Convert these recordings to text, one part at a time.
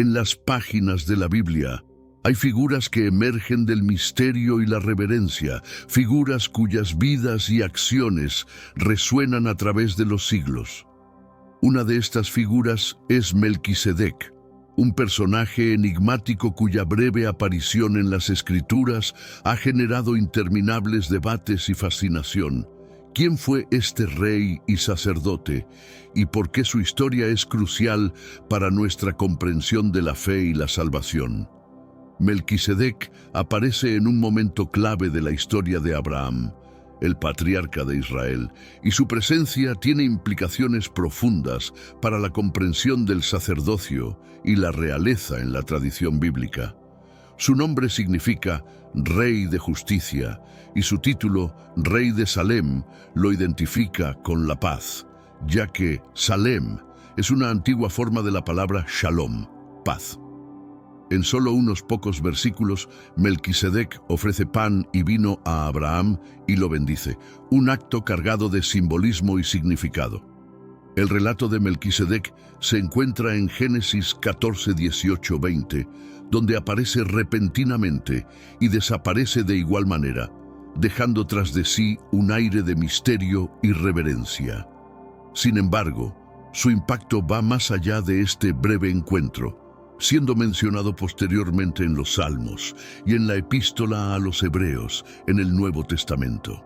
En las páginas de la Biblia hay figuras que emergen del misterio y la reverencia, figuras cuyas vidas y acciones resuenan a través de los siglos. Una de estas figuras es Melquisedec, un personaje enigmático cuya breve aparición en las Escrituras ha generado interminables debates y fascinación. ¿Quién fue este rey y sacerdote? ¿Y por qué su historia es crucial para nuestra comprensión de la fe y la salvación? Melquisedec aparece en un momento clave de la historia de Abraham, el patriarca de Israel, y su presencia tiene implicaciones profundas para la comprensión del sacerdocio y la realeza en la tradición bíblica. Su nombre significa Rey de Justicia, y su título, Rey de Salem, lo identifica con la paz, ya que Salem es una antigua forma de la palabra Shalom, paz. En solo unos pocos versículos, Melquisedec ofrece pan y vino a Abraham y lo bendice, un acto cargado de simbolismo y significado. El relato de Melquisedec se encuentra en Génesis 14, 18, 20, donde aparece repentinamente y desaparece de igual manera, dejando tras de sí un aire de misterio y reverencia. Sin embargo, su impacto va más allá de este breve encuentro, siendo mencionado posteriormente en los Salmos y en la Epístola a los Hebreos en el Nuevo Testamento.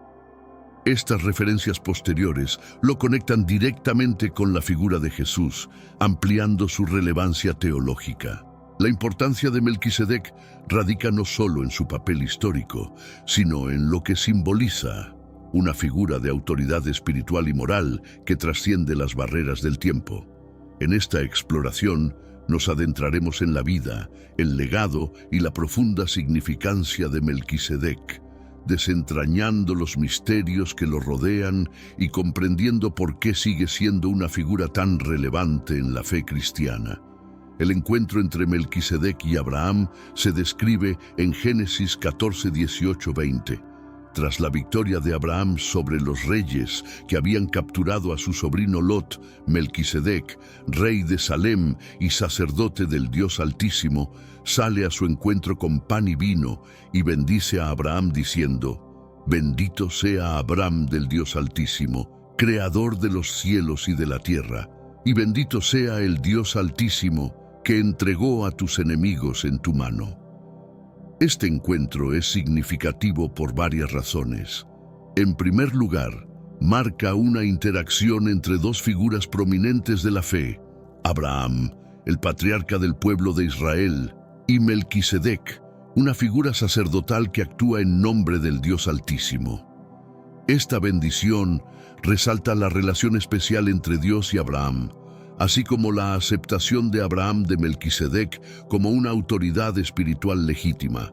Estas referencias posteriores lo conectan directamente con la figura de Jesús, ampliando su relevancia teológica. La importancia de Melquisedec radica no solo en su papel histórico, sino en lo que simboliza, una figura de autoridad espiritual y moral que trasciende las barreras del tiempo. En esta exploración, nos adentraremos en la vida, el legado y la profunda significancia de Melquisedec, desentrañando los misterios que lo rodean y comprendiendo por qué sigue siendo una figura tan relevante en la fe cristiana. El encuentro entre Melquisedec y Abraham se describe en Génesis 14, 18, 20. Tras la victoria de Abraham sobre los reyes que habían capturado a su sobrino Lot, Melquisedec, rey de Salem y sacerdote del Dios Altísimo, sale a su encuentro con pan y vino y bendice a Abraham diciendo: «Bendito sea Abraham del Dios Altísimo, creador de los cielos y de la tierra, y bendito sea el Dios Altísimo que entregó a tus enemigos en tu mano». Este encuentro es significativo por varias razones. En primer lugar, marca una interacción entre dos figuras prominentes de la fe: Abraham, el patriarca del pueblo de Israel, y Melquisedec, una figura sacerdotal que actúa en nombre del Dios Altísimo. Esta bendición resalta la relación especial entre Dios y Abraham, así como la aceptación de Abraham de Melquisedec como una autoridad espiritual legítima.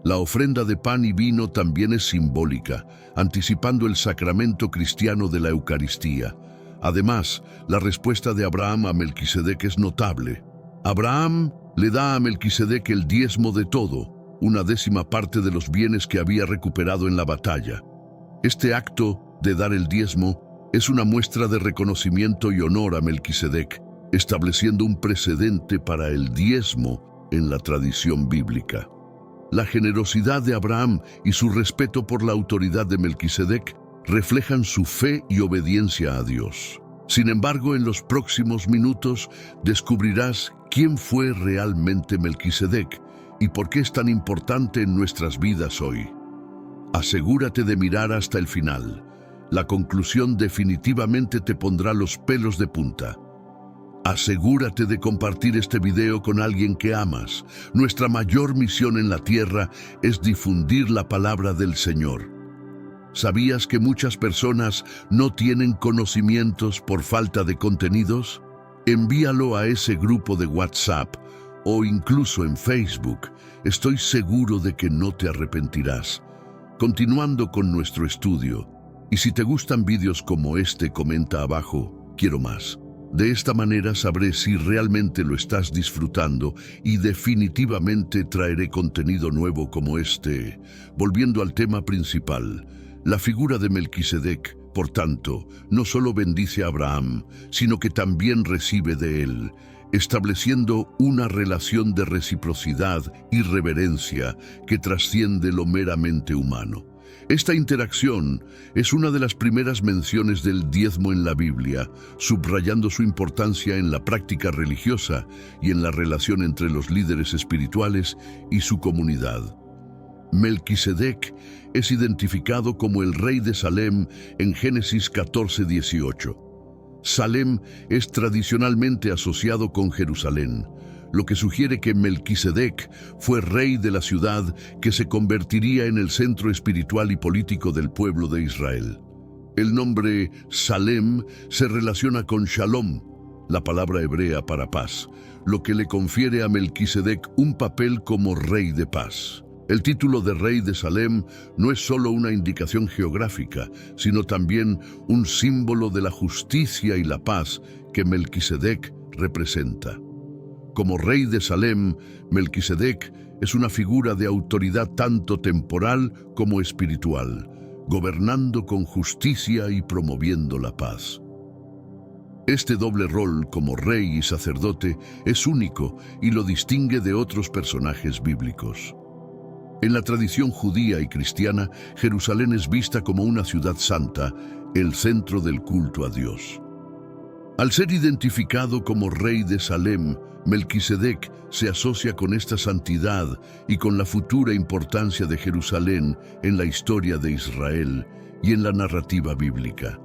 La ofrenda de pan y vino también es simbólica, anticipando el sacramento cristiano de la Eucaristía. Además, la respuesta de Abraham a Melquisedec es notable. Abraham le da a Melquisedec el diezmo de todo, una décima parte de los bienes que había recuperado en la batalla. Este acto de dar el diezmo es una muestra de reconocimiento y honor a Melquisedec, estableciendo un precedente para el diezmo en la tradición bíblica. La generosidad de Abraham y su respeto por la autoridad de Melquisedec reflejan su fe y obediencia a Dios. Sin embargo, en los próximos minutos descubrirás quién fue realmente Melquisedec y por qué es tan importante en nuestras vidas hoy. Asegúrate de mirar hasta el final. La conclusión definitivamente te pondrá los pelos de punta. Asegúrate de compartir este video con alguien que amas. Nuestra mayor misión en la tierra es difundir la palabra del Señor. ¿Sabías que muchas personas no tienen conocimientos por falta de contenidos? Envíalo a ese grupo de WhatsApp o incluso en Facebook. Estoy seguro de que no te arrepentirás. Continuando con nuestro estudio. Y si te gustan vídeos como este, comenta abajo: quiero más. De esta manera sabré si realmente lo estás disfrutando y definitivamente traeré contenido nuevo como este. Volviendo al tema principal, la figura de Melquisedec, por tanto, no solo bendice a Abraham, sino que también recibe de él. estableciendo una relación de reciprocidad y reverencia que trasciende lo meramente humano. Esta interacción es una de las primeras menciones del diezmo en la Biblia, subrayando su importancia en la práctica religiosa y en la relación entre los líderes espirituales y su comunidad. Melquisedec es identificado como el rey de Salem en Génesis 14:18. Salem es tradicionalmente asociado con Jerusalén, lo que sugiere que Melquisedec fue rey de la ciudad que se convertiría en el centro espiritual y político del pueblo de Israel. El nombre Salem se relaciona con Shalom, la palabra hebrea para paz, lo que le confiere a Melquisedec un papel como rey de paz. El título de rey de Salem no es solo una indicación geográfica, sino también un símbolo de la justicia y la paz que Melquisedec representa. Como rey de Salem, Melquisedec es una figura de autoridad tanto temporal como espiritual, gobernando con justicia y promoviendo la paz. Este doble rol como rey y sacerdote es único y lo distingue de otros personajes bíblicos. En la tradición judía y cristiana, Jerusalén es vista como una ciudad santa, el centro del culto a Dios. Al ser identificado como rey de Salem, Melquisedec se asocia con esta santidad y con la futura importancia de Jerusalén en la historia de Israel y en la narrativa bíblica.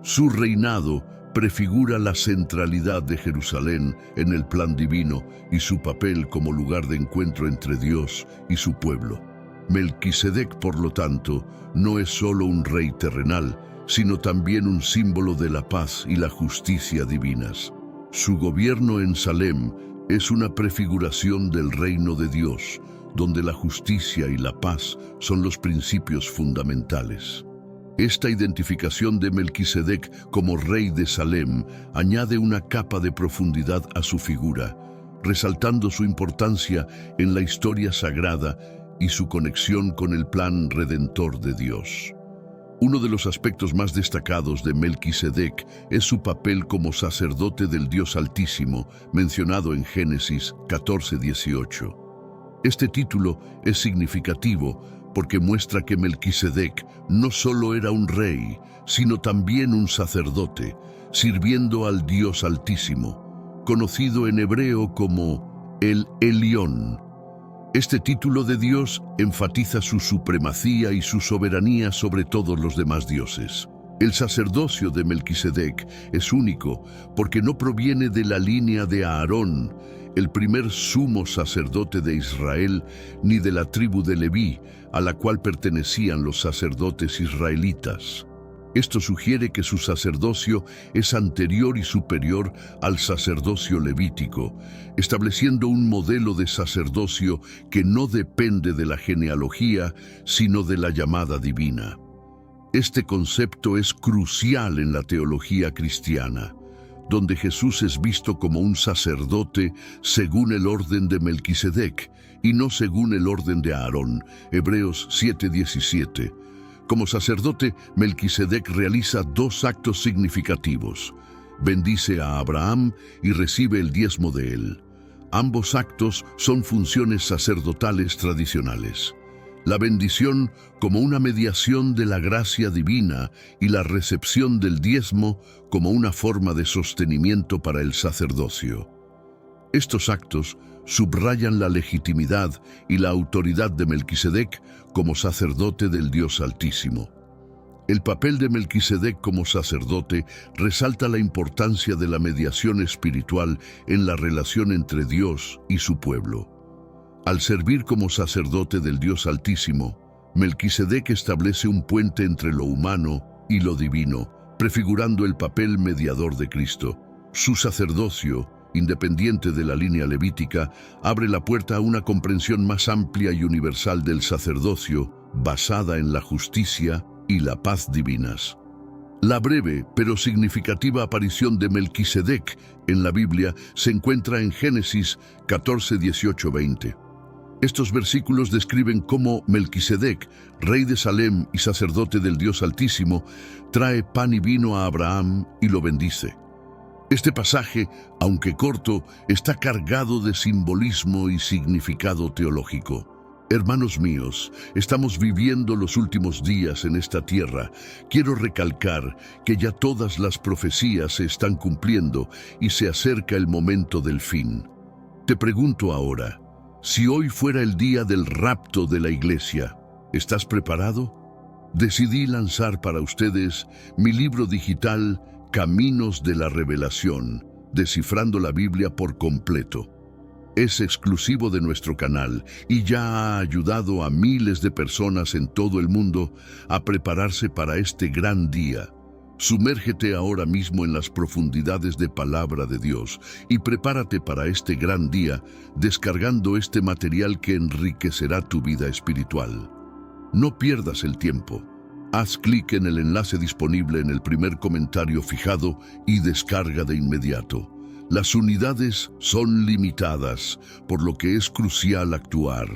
Su reinado prefigura la centralidad de Jerusalén en el plan divino y su papel como lugar de encuentro entre Dios y su pueblo. Melquisedec, por lo tanto, no es solo un rey terrenal, sino también un símbolo de la paz y la justicia divinas. Su gobierno en Salem es una prefiguración del reino de Dios, donde la justicia y la paz son los principios fundamentales. Esta identificación de Melquisedec como rey de Salem añade una capa de profundidad a su figura, resaltando su importancia en la historia sagrada y su conexión con el plan redentor de Dios. Uno de los aspectos más destacados de Melquisedec es su papel como sacerdote del Dios Altísimo, mencionado en Génesis 14:18. Este título es significativo porque muestra que Melquisedec no solo era un rey, sino también un sacerdote, sirviendo al Dios Altísimo, conocido en hebreo como el Elión. Este título de Dios enfatiza su supremacía y su soberanía sobre todos los demás dioses. El sacerdocio de Melquisedec es único porque no proviene de la línea de Aarón, el primer sumo sacerdote de Israel, ni de la tribu de Leví, a la cual pertenecían los sacerdotes israelitas. Esto sugiere que su sacerdocio es anterior y superior al sacerdocio levítico, estableciendo un modelo de sacerdocio que no depende de la genealogía, sino de la llamada divina. Este concepto es crucial en la teología cristiana, donde Jesús es visto como un sacerdote según el orden de Melquisedec y no según el orden de Aarón, Hebreos 7:17. Como sacerdote, Melquisedec realiza dos actos significativos. Bendice a Abraham y recibe el diezmo de él. Ambos actos son funciones sacerdotales tradicionales. La bendición como una mediación de la gracia divina y la recepción del diezmo como una forma de sostenimiento para el sacerdocio. Estos actos subrayan la legitimidad y la autoridad de Melquisedec como sacerdote del Dios Altísimo. El papel de Melquisedec como sacerdote resalta la importancia de la mediación espiritual en la relación entre Dios y su pueblo. Al servir como sacerdote del Dios Altísimo, Melquisedec establece un puente entre lo humano y lo divino, prefigurando el papel mediador de Cristo. Su sacerdocio, independiente de la línea levítica, abre la puerta a una comprensión más amplia y universal del sacerdocio, basada en la justicia y la paz divinas. La breve pero significativa aparición de Melquisedec en la Biblia se encuentra en Génesis 14:18-20. Estos versículos describen cómo Melquisedec, rey de Salem y sacerdote del Dios Altísimo, trae pan y vino a Abraham y lo bendice. Este pasaje, aunque corto, está cargado de simbolismo y significado teológico. Hermanos míos, estamos viviendo los últimos días en esta tierra. Quiero recalcar que ya todas las profecías se están cumpliendo y se acerca el momento del fin. Te pregunto ahora, si hoy fuera el día del rapto de la iglesia, ¿estás preparado? Decidí lanzar para ustedes mi libro digital Caminos de la Revelación, descifrando la Biblia por completo. Es exclusivo de nuestro canal y ya ha ayudado a miles de personas en todo el mundo a prepararse para este gran día. Sumérgete ahora mismo en las profundidades de Palabra de Dios y prepárate para este gran día descargando este material que enriquecerá tu vida espiritual. No pierdas el tiempo. Haz clic en el enlace disponible en el primer comentario fijado y descarga de inmediato. Las unidades son limitadas, por lo que es crucial actuar.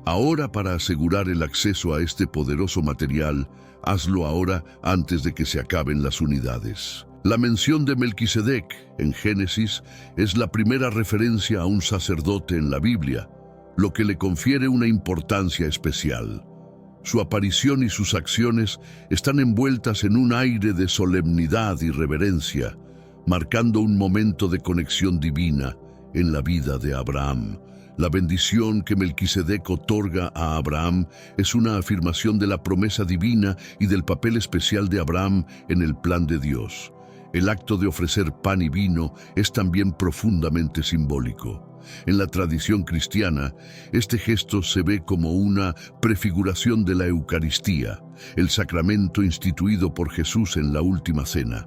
Ahora, para asegurar el acceso a este poderoso material, hazlo ahora antes de que se acaben las unidades. La mención de Melquisedec en Génesis es la primera referencia a un sacerdote en la Biblia, lo que le confiere una importancia especial. Su aparición y sus acciones están envueltas en un aire de solemnidad y reverencia, marcando un momento de conexión divina en la vida de Abraham. La bendición que Melquisedec otorga a Abraham es una afirmación de la promesa divina y del papel especial de Abraham en el plan de Dios. El acto de ofrecer pan y vino es también profundamente simbólico. En la tradición cristiana, este gesto se ve como una prefiguración de la Eucaristía, el sacramento instituido por Jesús en la última cena.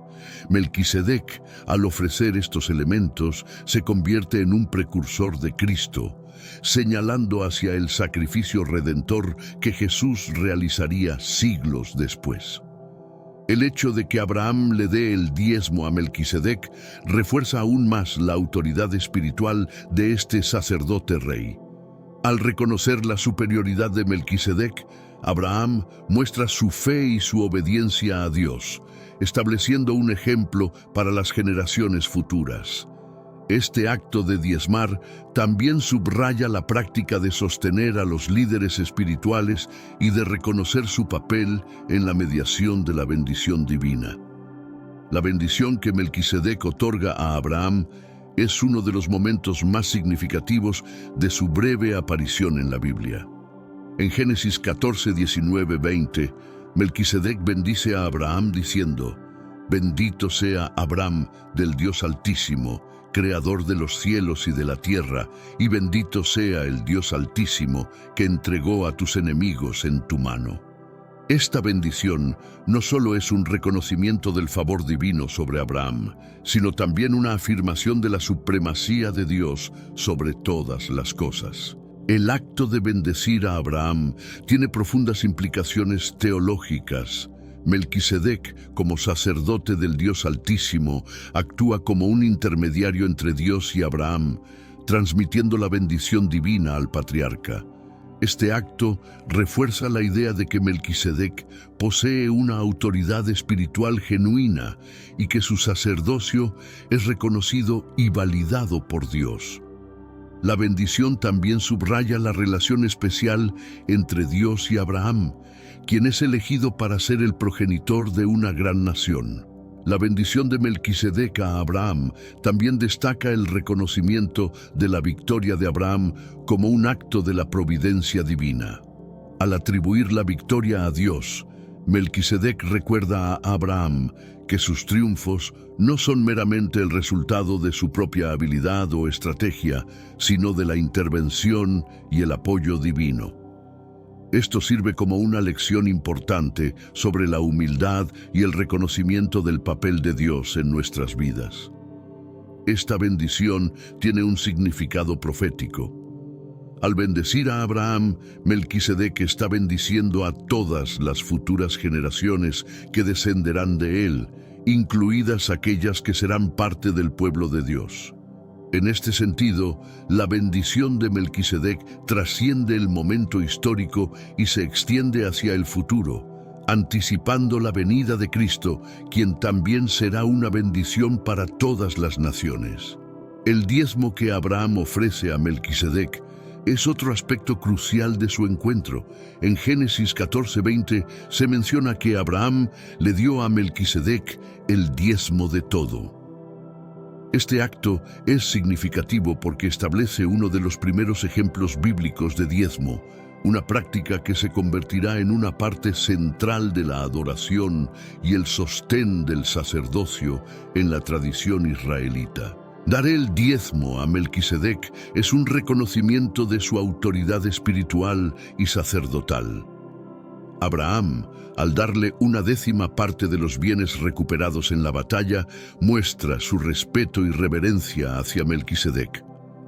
Melquisedec, al ofrecer estos elementos, se convierte en un precursor de Cristo, señalando hacia el sacrificio redentor que Jesús realizaría siglos después. El hecho de que Abraham le dé el diezmo a Melquisedec refuerza aún más la autoridad espiritual de este sacerdote rey. Al reconocer la superioridad de Melquisedec, Abraham muestra su fe y su obediencia a Dios, estableciendo un ejemplo para las generaciones futuras. Este acto de diezmar también subraya la práctica de sostener a los líderes espirituales y de reconocer su papel en la mediación de la bendición divina. La bendición que Melquisedec otorga a Abraham es uno de los momentos más significativos de su breve aparición en la Biblia. En Génesis 14, 19, 20, Melquisedec bendice a Abraham diciendo: «Bendito sea Abraham del Dios Altísimo, Creador de los cielos y de la tierra, y bendito sea el Dios Altísimo que entregó a tus enemigos en tu mano». Esta bendición no solo es un reconocimiento del favor divino sobre Abraham, sino también una afirmación de la supremacía de Dios sobre todas las cosas. El acto de bendecir a Abraham tiene profundas implicaciones teológicas. Melquisedec, como sacerdote del Dios Altísimo, actúa como un intermediario entre Dios y Abraham, transmitiendo la bendición divina al patriarca. Este acto refuerza la idea de que Melquisedec posee una autoridad espiritual genuina y que su sacerdocio es reconocido y validado por Dios. La bendición también subraya la relación especial entre Dios y Abraham, quien es elegido para ser el progenitor de una gran nación. La bendición de Melquisedec a Abraham también destaca el reconocimiento de la victoria de Abraham como un acto de la providencia divina. Al atribuir la victoria a Dios, Melquisedec recuerda a Abraham que sus triunfos no son meramente el resultado de su propia habilidad o estrategia, sino de la intervención y el apoyo divino. Esto sirve como una lección importante sobre la humildad y el reconocimiento del papel de Dios en nuestras vidas. Esta bendición tiene un significado profético. Al bendecir a Abraham, Melquisedec está bendiciendo a todas las futuras generaciones que descenderán de él, incluidas aquellas que serán parte del pueblo de Dios. En este sentido, la bendición de Melquisedec trasciende el momento histórico y se extiende hacia el futuro, anticipando la venida de Cristo, quien también será una bendición para todas las naciones. El diezmo que Abraham ofrece a Melquisedec es otro aspecto crucial de su encuentro. En Génesis 14:20 se menciona que Abraham le dio a Melquisedec el diezmo de todo. Este acto es significativo porque establece uno de los primeros ejemplos bíblicos de diezmo, una práctica que se convertirá en una parte central de la adoración y el sostén del sacerdocio en la tradición israelita. Dar el diezmo a Melquisedec es un reconocimiento de su autoridad espiritual y sacerdotal. Abraham, al darle una décima parte de los bienes recuperados en la batalla, muestra su respeto y reverencia hacia Melquisedec,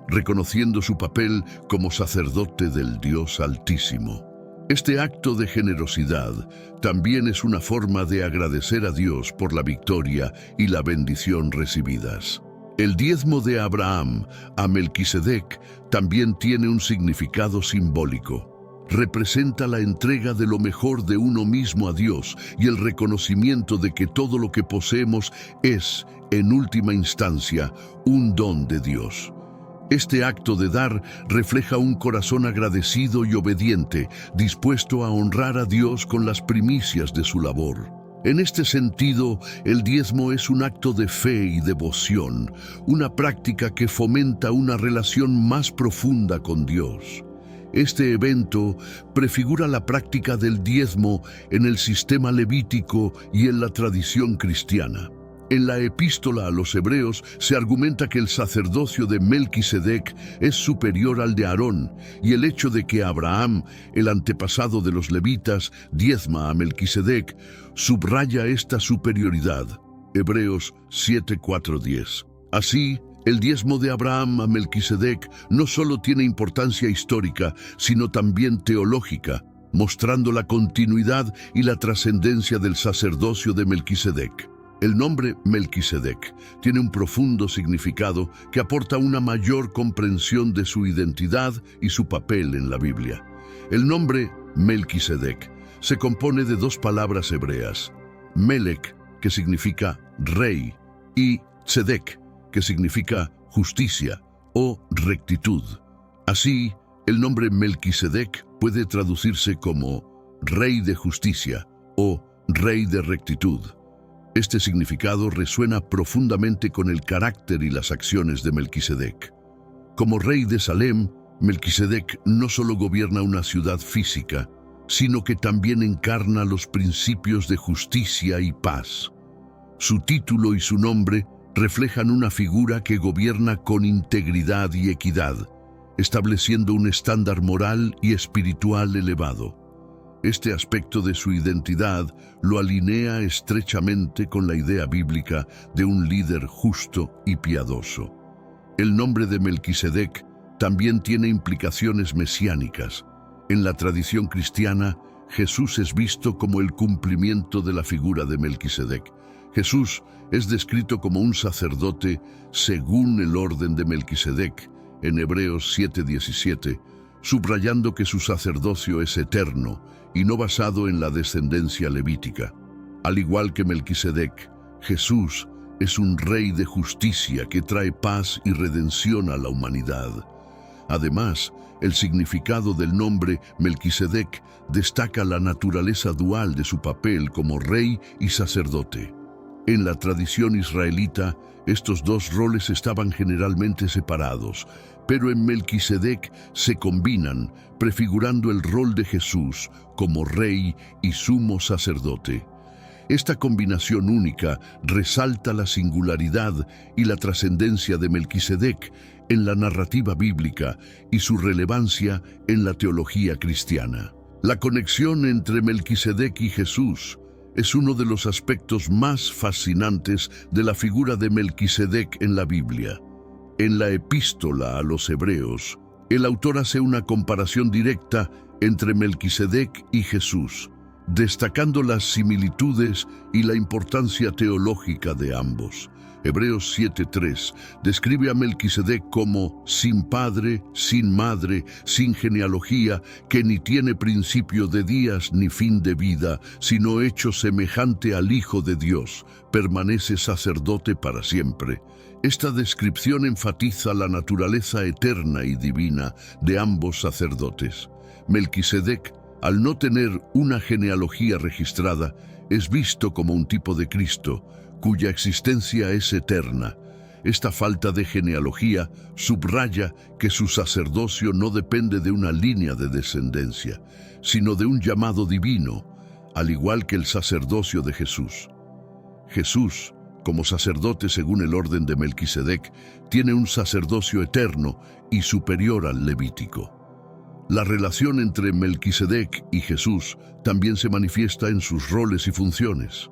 reconociendo su papel como sacerdote del Dios Altísimo. Este acto de generosidad también es una forma de agradecer a Dios por la victoria y la bendición recibidas. El diezmo de Abraham a Melquisedec también tiene un significado simbólico. Representa la entrega de lo mejor de uno mismo a Dios y el reconocimiento de que todo lo que poseemos es, en última instancia, un don de Dios. Este acto de dar refleja un corazón agradecido y obediente, dispuesto a honrar a Dios con las primicias de su labor. En este sentido, el diezmo es un acto de fe y devoción, una práctica que fomenta una relación más profunda con Dios. Este evento prefigura la práctica del diezmo en el sistema levítico y en la tradición cristiana. En la epístola a los Hebreos se argumenta que el sacerdocio de Melquisedec es superior al de Aarón, y el hecho de que Abraham, el antepasado de los levitas, diezma a Melquisedec, subraya esta superioridad. Hebreos 7:4-10. Así, el diezmo de Abraham a Melquisedec no solo tiene importancia histórica, sino también teológica, mostrando la continuidad y la trascendencia del sacerdocio de Melquisedec. El nombre Melquisedec tiene un profundo significado que aporta una mayor comprensión de su identidad y su papel en la Biblia. El nombre Melquisedec se compone de dos palabras hebreas, Melech, que significa rey, y Tzedek, que significa justicia o rectitud. Así, el nombre Melquisedec puede traducirse como rey de justicia o rey de rectitud. Este significado resuena profundamente con el carácter y las acciones de Melquisedec. Como rey de Salem, Melquisedec no solo gobierna una ciudad física, sino que también encarna los principios de justicia y paz. Su título y su nombre reflejan una figura que gobierna con integridad y equidad, estableciendo un estándar moral y espiritual elevado. Este aspecto de su identidad lo alinea estrechamente con la idea bíblica de un líder justo y piadoso. El nombre de Melquisedec también tiene implicaciones mesiánicas. En la tradición cristiana, Jesús es visto como el cumplimiento de la figura de Melquisedec. Jesús es descrito como un sacerdote según el orden de Melquisedec, en Hebreos 7:17, subrayando que su sacerdocio es eterno y no basado en la descendencia levítica. Al igual que Melquisedec, Jesús es un rey de justicia que trae paz y redención a la humanidad. Además, el significado del nombre Melquisedec destaca la naturaleza dual de su papel como rey y sacerdote. En la tradición israelita, estos dos roles estaban generalmente separados, pero en Melquisedec se combinan, prefigurando el rol de Jesús como rey y sumo sacerdote. Esta combinación única resalta la singularidad y la trascendencia de Melquisedec en la narrativa bíblica y su relevancia en la teología cristiana. La conexión entre Melquisedec y Jesús es uno de los aspectos más fascinantes de la figura de Melquisedec en la Biblia. En la epístola a los Hebreos, el autor hace una comparación directa entre Melquisedec y Jesús, destacando las similitudes y la importancia teológica de ambos. Hebreos 7:3 describe a Melquisedec como sin padre, sin madre, sin genealogía, que ni tiene principio de días ni fin de vida, sino hecho semejante al Hijo de Dios, permanece sacerdote para siempre. Esta descripción enfatiza la naturaleza eterna y divina de ambos sacerdotes. Melquisedec, al no tener una genealogía registrada, es visto como un tipo de Cristo, cuya existencia es eterna. Esta falta de genealogía subraya que su sacerdocio no depende de una línea de descendencia, sino de un llamado divino, al igual que el sacerdocio de Jesús. Jesús, como sacerdote según el orden de Melquisedec, tiene un sacerdocio eterno y superior al levítico. La relación entre Melquisedec y Jesús también se manifiesta en sus roles y funciones.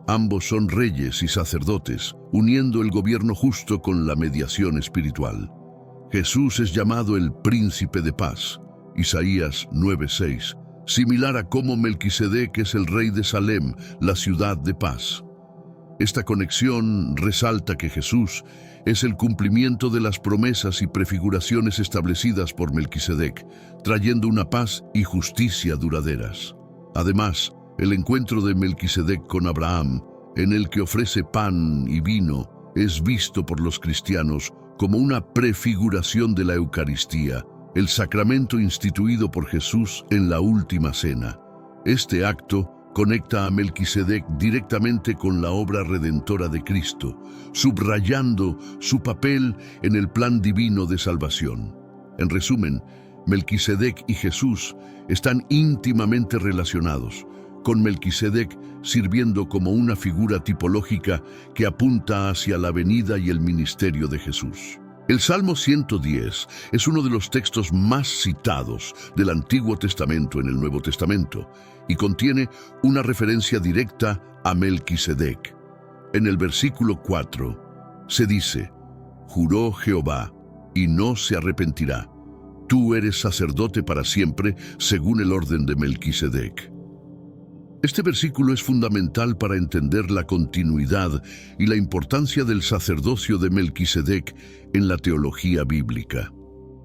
Ambos son reyes y sacerdotes, uniendo el gobierno justo con la mediación espiritual. Jesús es llamado el Príncipe de Paz, Isaías 9:6, similar a cómo Melquisedec es el rey de Salem, la ciudad de paz. Esta conexión resalta que Jesús es el cumplimiento de las promesas y prefiguraciones establecidas por Melquisedec, trayendo una paz y justicia duraderas. Además, el encuentro de Melquisedec con Abraham, en el que ofrece pan y vino, es visto por los cristianos como una prefiguración de la Eucaristía, el sacramento instituido por Jesús en la última cena. Este acto conecta a Melquisedec directamente con la obra redentora de Cristo, subrayando su papel en el plan divino de salvación. En resumen, Melquisedec y Jesús están íntimamente relacionados, con Melquisedec sirviendo como una figura tipológica que apunta hacia la venida y el ministerio de Jesús. El Salmo 110 es uno de los textos más citados del Antiguo Testamento en el Nuevo Testamento y contiene una referencia directa a Melquisedec. En el versículo 4 se dice: «Juró Jehová, y no se arrepentirá. Tú eres sacerdote para siempre, según el orden de Melquisedec». Este versículo es fundamental para entender la continuidad y la importancia del sacerdocio de Melquisedec en la teología bíblica.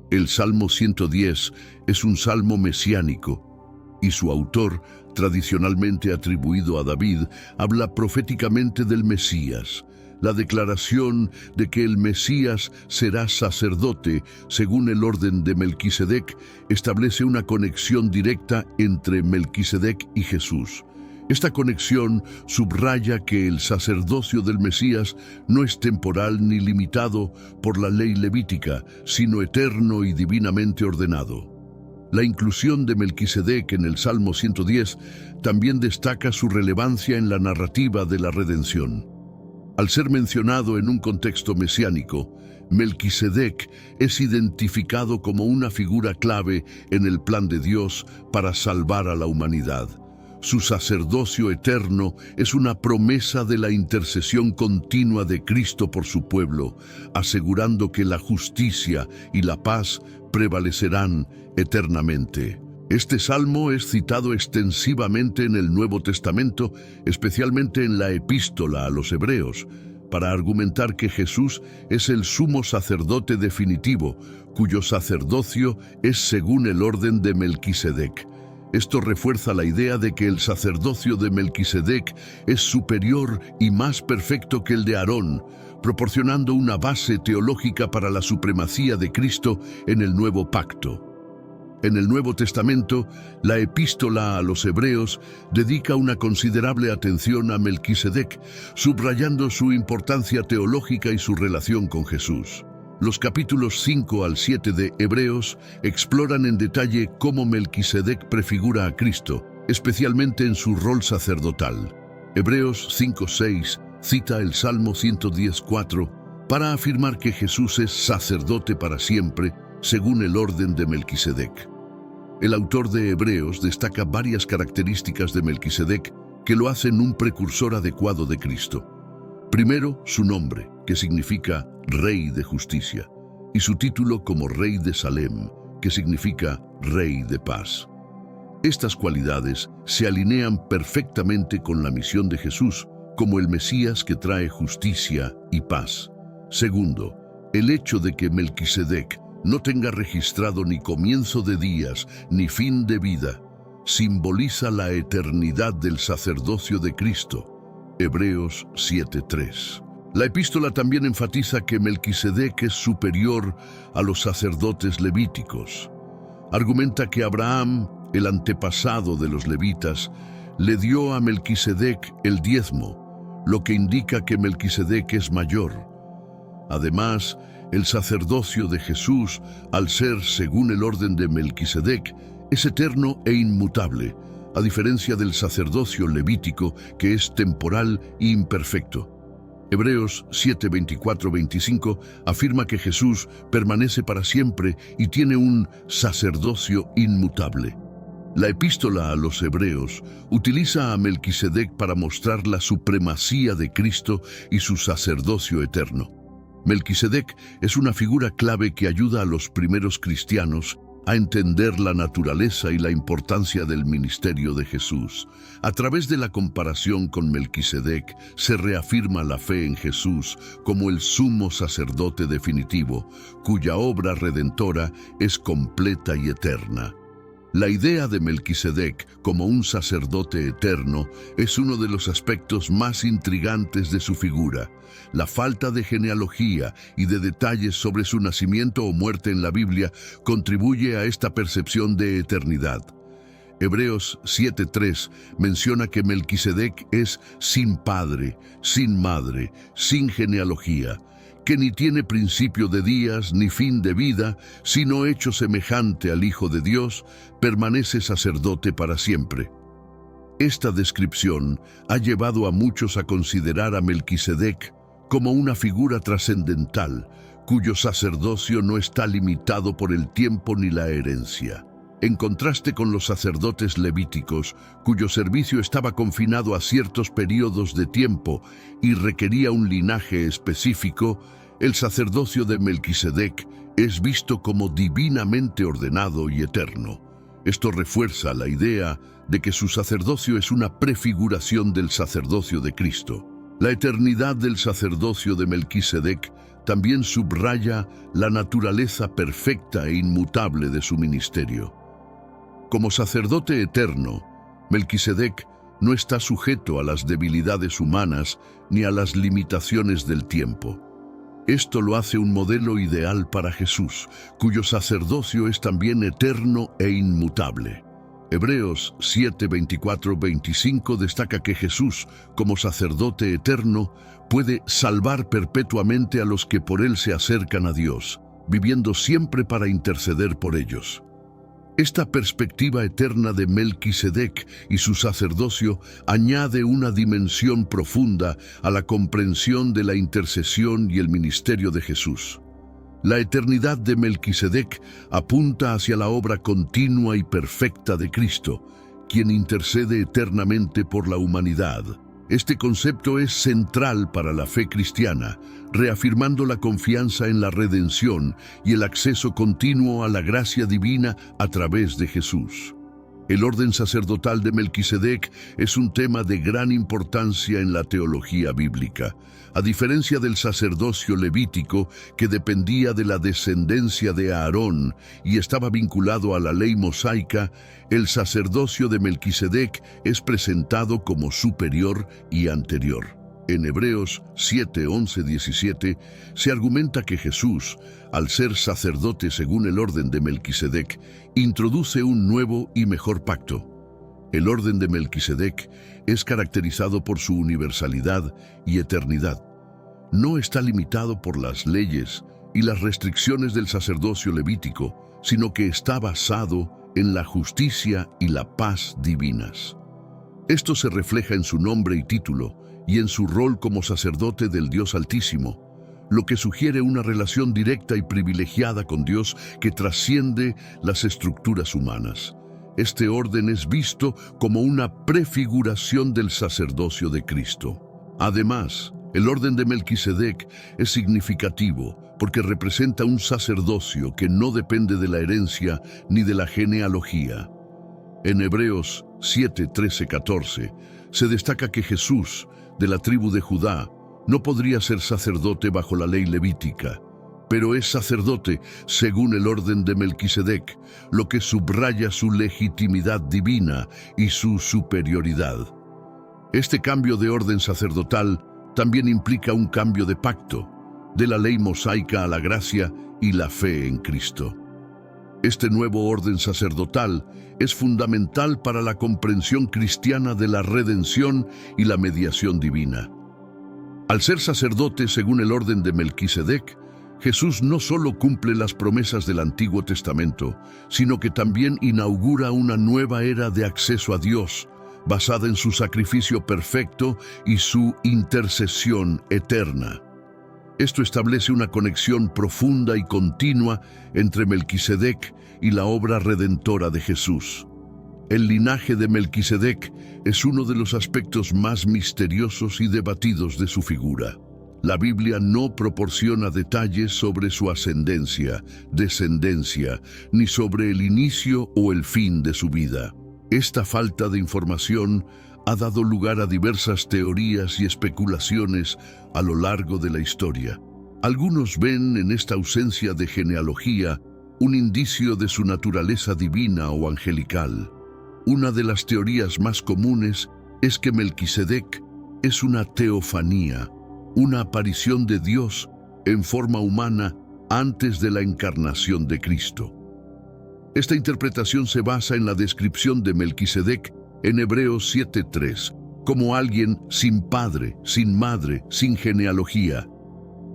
El Salmo 110 es un salmo mesiánico y su autor, tradicionalmente atribuido a David, habla proféticamente del Mesías. La declaración de que el Mesías será sacerdote según el orden de Melquisedec establece una conexión directa entre Melquisedec y Jesús. Esta conexión subraya que el sacerdocio del Mesías no es temporal ni limitado por la ley levítica, sino eterno y divinamente ordenado. La inclusión de Melquisedec en el Salmo 110 también destaca su relevancia en la narrativa de la redención. Al ser mencionado en un contexto mesiánico, Melquisedec es identificado como una figura clave en el plan de Dios para salvar a la humanidad. Su sacerdocio eterno es una promesa de la intercesión continua de Cristo por su pueblo, asegurando que la justicia y la paz prevalecerán eternamente. Este salmo es citado extensivamente en el Nuevo Testamento, especialmente en la Epístola a los Hebreos, para argumentar que Jesús es el sumo sacerdote definitivo, cuyo sacerdocio es según el orden de Melquisedec. Esto refuerza la idea de que el sacerdocio de Melquisedec es superior y más perfecto que el de Aarón, proporcionando una base teológica para la supremacía de Cristo en el nuevo pacto. En el Nuevo Testamento, la Epístola a los Hebreos dedica una considerable atención a Melquisedec, subrayando su importancia teológica y su relación con Jesús. Los capítulos 5 al 7 de Hebreos exploran en detalle cómo Melquisedec prefigura a Cristo, especialmente en su rol sacerdotal. Hebreos 5:6 cita el Salmo 110:4 para afirmar que Jesús es sacerdote para siempre, según el orden de Melquisedec. El autor de Hebreos destaca varias características de Melquisedec que lo hacen un precursor adecuado de Cristo. Primero, su nombre, que significa Rey de Justicia, y su título como Rey de Salem, que significa Rey de Paz. Estas cualidades se alinean perfectamente con la misión de Jesús, como el Mesías que trae justicia y paz. Segundo, el hecho de que Melquisedec no tenga registrado ni comienzo de días ni fin de vida, simboliza la eternidad del sacerdocio de Cristo. Hebreos 7:3. La epístola también enfatiza que Melquisedec es superior a los sacerdotes levíticos. Argumenta que Abraham, el antepasado de los levitas, le dio a Melquisedec el diezmo, lo que indica que Melquisedec es mayor. Además, el sacerdocio de Jesús, al ser según el orden de Melquisedec, es eterno e inmutable, a diferencia del sacerdocio levítico, que es temporal e imperfecto. Hebreos 7:24-25 afirma que Jesús permanece para siempre y tiene un sacerdocio inmutable. La epístola a los Hebreos utiliza a Melquisedec para mostrar la supremacía de Cristo y su sacerdocio eterno. Melquisedec es una figura clave que ayuda a los primeros cristianos a entender la naturaleza y la importancia del ministerio de Jesús. A través de la comparación con Melquisedec, se reafirma la fe en Jesús como el sumo sacerdote definitivo, cuya obra redentora es completa y eterna. La idea de Melquisedec como un sacerdote eterno es uno de los aspectos más intrigantes de su figura. La falta de genealogía y de detalles sobre su nacimiento o muerte en la Biblia contribuye a esta percepción de eternidad. Hebreos 7:3 menciona que Melquisedec es sin padre, sin madre, sin genealogía, que ni tiene principio de días ni fin de vida, sino hecho semejante al Hijo de Dios, permanece sacerdote para siempre. Esta descripción ha llevado a muchos a considerar a Melquisedec como una figura trascendental, cuyo sacerdocio no está limitado por el tiempo ni la herencia. En contraste con los sacerdotes levíticos, cuyo servicio estaba confinado a ciertos periodos de tiempo y requería un linaje específico, el sacerdocio de Melquisedec es visto como divinamente ordenado y eterno. Esto refuerza la idea de que su sacerdocio es una prefiguración del sacerdocio de Cristo. La eternidad del sacerdocio de Melquisedec también subraya la naturaleza perfecta e inmutable de su ministerio. Como sacerdote eterno, Melquisedec no está sujeto a las debilidades humanas ni a las limitaciones del tiempo. Esto lo hace un modelo ideal para Jesús, cuyo sacerdocio es también eterno e inmutable. Hebreos 7:24-25 destaca que Jesús, como sacerdote eterno, puede salvar perpetuamente a los que por él se acercan a Dios, viviendo siempre para interceder por ellos. Esta perspectiva eterna de Melquisedec y su sacerdocio añade una dimensión profunda a la comprensión de la intercesión y el ministerio de Jesús. La eternidad de Melquisedec apunta hacia la obra continua y perfecta de Cristo, quien intercede eternamente por la humanidad. Este concepto es central para la fe cristiana, reafirmando la confianza en la redención y el acceso continuo a la gracia divina a través de Jesús. El orden sacerdotal de Melquisedec es un tema de gran importancia en la teología bíblica. A diferencia del sacerdocio levítico, que dependía de la descendencia de Aarón y estaba vinculado a la ley mosaica, el sacerdocio de Melquisedec es presentado como superior y anterior. En Hebreos 7:11-17 se argumenta que Jesús, al ser sacerdote según el orden de Melquisedec, introduce un nuevo y mejor pacto. El orden de Melquisedec es caracterizado por su universalidad y eternidad. No está limitado por las leyes y las restricciones del sacerdocio levítico, sino que está basado en la justicia y la paz divinas. Esto se refleja en su nombre y título, y en su rol como sacerdote del Dios Altísimo, lo que sugiere una relación directa y privilegiada con Dios que trasciende las estructuras humanas. Este orden es visto como una prefiguración del sacerdocio de Cristo. Además, el orden de Melquisedec es significativo porque representa un sacerdocio que no depende de la herencia ni de la genealogía. En Hebreos 7:13-14 se destaca que Jesús, de la tribu de Judá, no podría ser sacerdote bajo la ley levítica, pero es sacerdote según el orden de Melquisedec, lo que subraya su legitimidad divina y su superioridad. Este cambio de orden sacerdotal también implica un cambio de pacto, de la ley mosaica a la gracia y la fe en Cristo. Este nuevo orden sacerdotal es fundamental para la comprensión cristiana de la redención y la mediación divina. Al ser sacerdote según el orden de Melquisedec, Jesús no solo cumple las promesas del Antiguo Testamento, sino que también inaugura una nueva era de acceso a Dios, basada en su sacrificio perfecto y su intercesión eterna. Esto establece una conexión profunda y continua entre Melquisedec y la obra redentora de Jesús. El linaje de Melquisedec es uno de los aspectos más misteriosos y debatidos de su figura. La Biblia no proporciona detalles sobre su ascendencia, descendencia, ni sobre el inicio o el fin de su vida. Esta falta de información ha dado lugar a diversas teorías y especulaciones a lo largo de la historia. Algunos ven en esta ausencia de genealogía un indicio de su naturaleza divina o angelical. Una de las teorías más comunes es que Melquisedec es una teofanía, una aparición de Dios en forma humana antes de la encarnación de Cristo. Esta interpretación se basa en la descripción de Melquisedec en Hebreos 7:3, como alguien sin padre, sin madre, sin genealogía,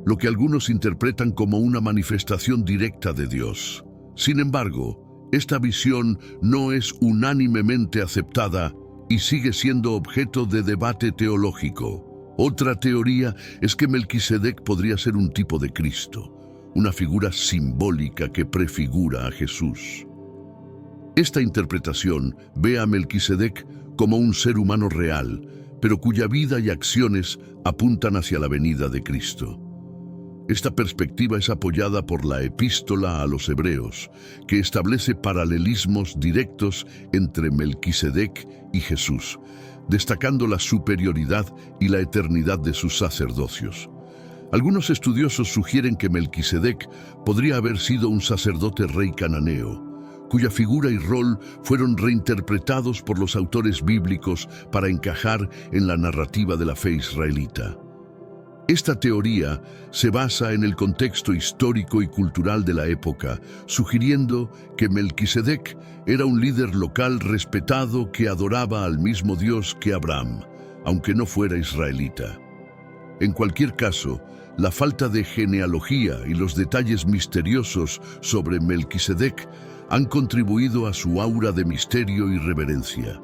lo que algunos interpretan como una manifestación directa de Dios. Sin embargo, esta visión no es unánimemente aceptada y sigue siendo objeto de debate teológico. Otra teoría es que Melquisedec podría ser un tipo de Cristo, una figura simbólica que prefigura a Jesús. Esta interpretación ve a Melquisedec como un ser humano real, pero cuya vida y acciones apuntan hacia la venida de Cristo. Esta perspectiva es apoyada por la Epístola a los Hebreos, que establece paralelismos directos entre Melquisedec y Jesús, destacando la superioridad y la eternidad de sus sacerdocios. Algunos estudiosos sugieren que Melquisedec podría haber sido un sacerdote rey cananeo, cuya figura y rol fueron reinterpretados por los autores bíblicos para encajar en la narrativa de la fe israelita. Esta teoría se basa en el contexto histórico y cultural de la época, sugiriendo que Melquisedec era un líder local respetado que adoraba al mismo Dios que Abraham, aunque no fuera israelita. En cualquier caso, la falta de genealogía y los detalles misteriosos sobre Melquisedec han contribuido a su aura de misterio y reverencia.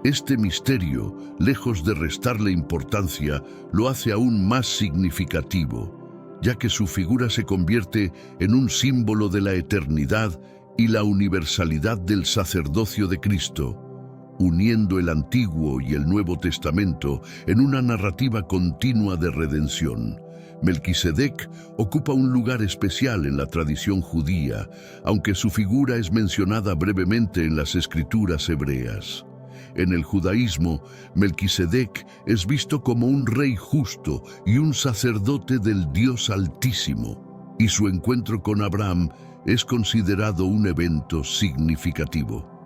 Este misterio, lejos de restarle importancia, lo hace aún más significativo, ya que su figura se convierte en un símbolo de la eternidad y la universalidad del sacerdocio de Cristo, uniendo el Antiguo y el Nuevo Testamento en una narrativa continua de redención. Melquisedec ocupa un lugar especial en la tradición judía, aunque su figura es mencionada brevemente en las escrituras hebreas. En el judaísmo, Melquisedec es visto como un rey justo y un sacerdote del Dios Altísimo, y su encuentro con Abraham es considerado un evento significativo.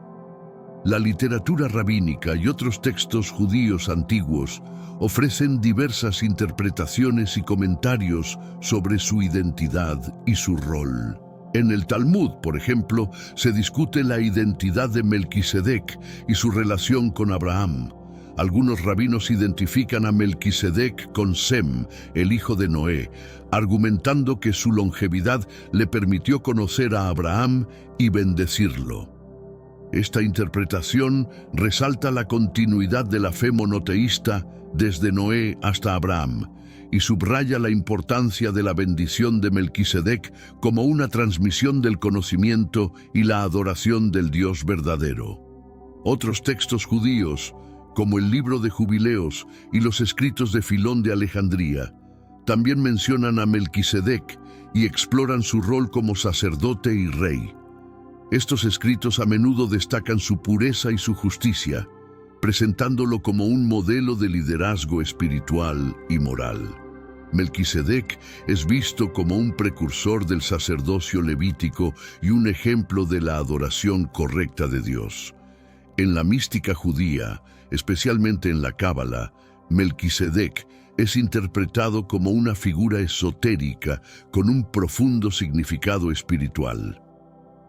La literatura rabínica y otros textos judíos antiguos ofrecen diversas interpretaciones y comentarios sobre su identidad y su rol. En el Talmud, por ejemplo, se discute la identidad de Melquisedec y su relación con Abraham. Algunos rabinos identifican a Melquisedec con Sem, el hijo de Noé, argumentando que su longevidad le permitió conocer a Abraham y bendecirlo. Esta interpretación resalta la continuidad de la fe monoteísta desde Noé hasta Abraham y subraya la importancia de la bendición de Melquisedec como una transmisión del conocimiento y la adoración del Dios verdadero. Otros textos judíos, como el libro de Jubileos y los escritos de Filón de Alejandría, también mencionan a Melquisedec y exploran su rol como sacerdote y rey. Estos escritos a menudo destacan su pureza y su justicia, presentándolo como un modelo de liderazgo espiritual y moral. Melquisedec es visto como un precursor del sacerdocio levítico y un ejemplo de la adoración correcta de Dios. En la mística judía, especialmente en la Cábala, Melquisedec es interpretado como una figura esotérica con un profundo significado espiritual.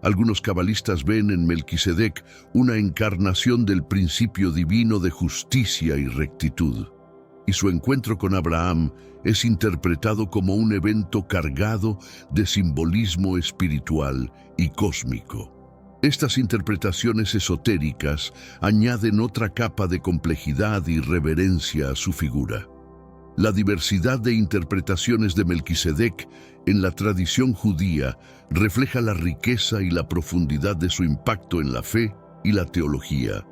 Algunos cabalistas ven en Melquisedec una encarnación del principio divino de justicia y rectitud, y su encuentro con Abraham es interpretado como un evento cargado de simbolismo espiritual y cósmico. Estas interpretaciones esotéricas añaden otra capa de complejidad y reverencia a su figura. La diversidad de interpretaciones de Melquisedec en la tradición judía refleja la riqueza y la profundidad de su impacto en la fe y la teología.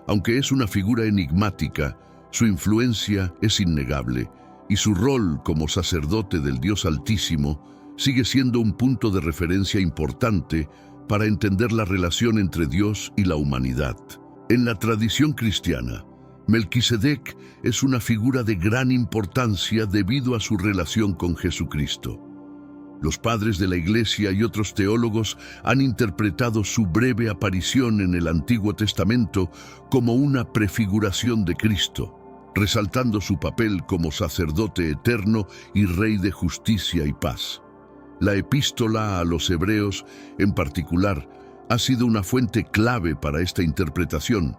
Aunque es una figura enigmática, su influencia es innegable y su rol como sacerdote del Dios Altísimo sigue siendo un punto de referencia importante para entender la relación entre Dios y la humanidad. En la tradición cristiana, Melquisedec es una figura de gran importancia debido a su relación con Jesucristo. Los padres de la Iglesia y otros teólogos han interpretado su breve aparición en el Antiguo Testamento como una prefiguración de Cristo, resaltando su papel como sacerdote eterno y rey de justicia y paz. La epístola a los Hebreos, en particular, ha sido una fuente clave para esta interpretación,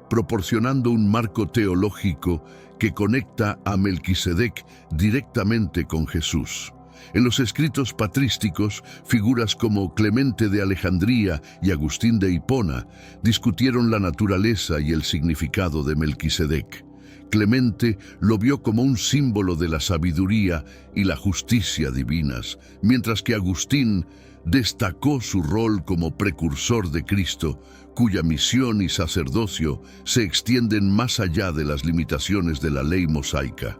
proporcionando un marco teológico que conecta a Melquisedec directamente con Jesús. En los escritos patrísticos, figuras como Clemente de Alejandría y Agustín de Hipona discutieron la naturaleza y el significado de Melquisedec. Clemente lo vio como un símbolo de la sabiduría y la justicia divinas, mientras que Agustín destacó su rol como precursor de Cristo, cuya misión y sacerdocio se extienden más allá de las limitaciones de la ley mosaica.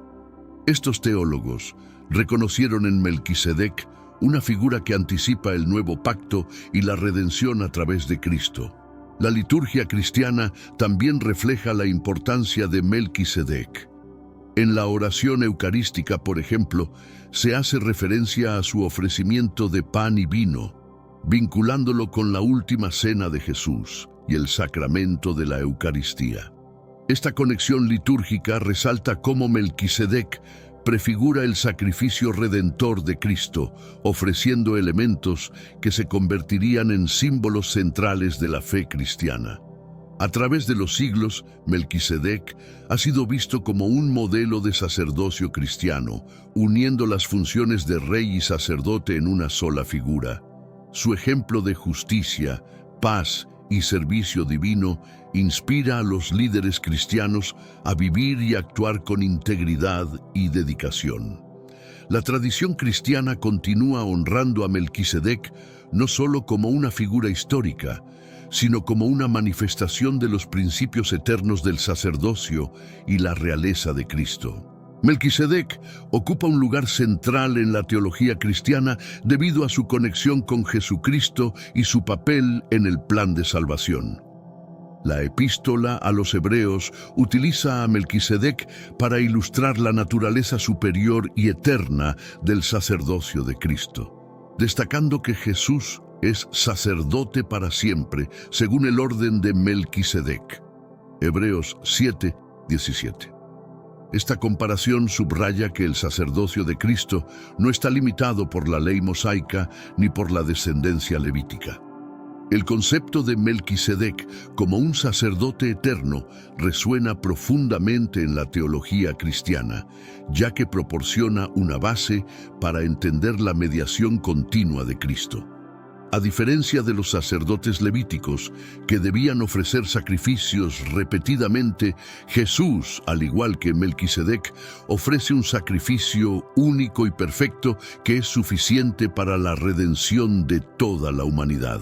Estos teólogos reconocieron en Melquisedec una figura que anticipa el nuevo pacto y la redención a través de Cristo. La liturgia cristiana también refleja la importancia de Melquisedec. En la oración eucarística, por ejemplo, se hace referencia a su ofrecimiento de pan y vino, vinculándolo con la última cena de Jesús y el sacramento de la Eucaristía. Esta conexión litúrgica resalta cómo Melquisedec prefigura el sacrificio redentor de Cristo, ofreciendo elementos que se convertirían en símbolos centrales de la fe cristiana. A través de los siglos, Melquisedec ha sido visto como un modelo de sacerdocio cristiano, uniendo las funciones de rey y sacerdote en una sola figura. Su ejemplo de justicia, paz y servicio divino inspira a los líderes cristianos a vivir y actuar con integridad y dedicación. La tradición cristiana continúa honrando a Melquisedec no solo como una figura histórica, sino como una manifestación de los principios eternos del sacerdocio y la realeza de Cristo. Melquisedec ocupa un lugar central en la teología cristiana debido a su conexión con Jesucristo y su papel en el plan de salvación. La epístola a los Hebreos utiliza a Melquisedec para ilustrar la naturaleza superior y eterna del sacerdocio de Cristo, destacando que Jesús es sacerdote para siempre, según el orden de Melquisedec. Hebreos 7:17. Esta comparación subraya que el sacerdocio de Cristo no está limitado por la ley mosaica ni por la descendencia levítica. El concepto de Melquisedec como un sacerdote eterno resuena profundamente en la teología cristiana, ya que proporciona una base para entender la mediación continua de Cristo. A diferencia de los sacerdotes levíticos, que debían ofrecer sacrificios repetidamente, Jesús, al igual que Melquisedec, ofrece un sacrificio único y perfecto que es suficiente para la redención de toda la humanidad.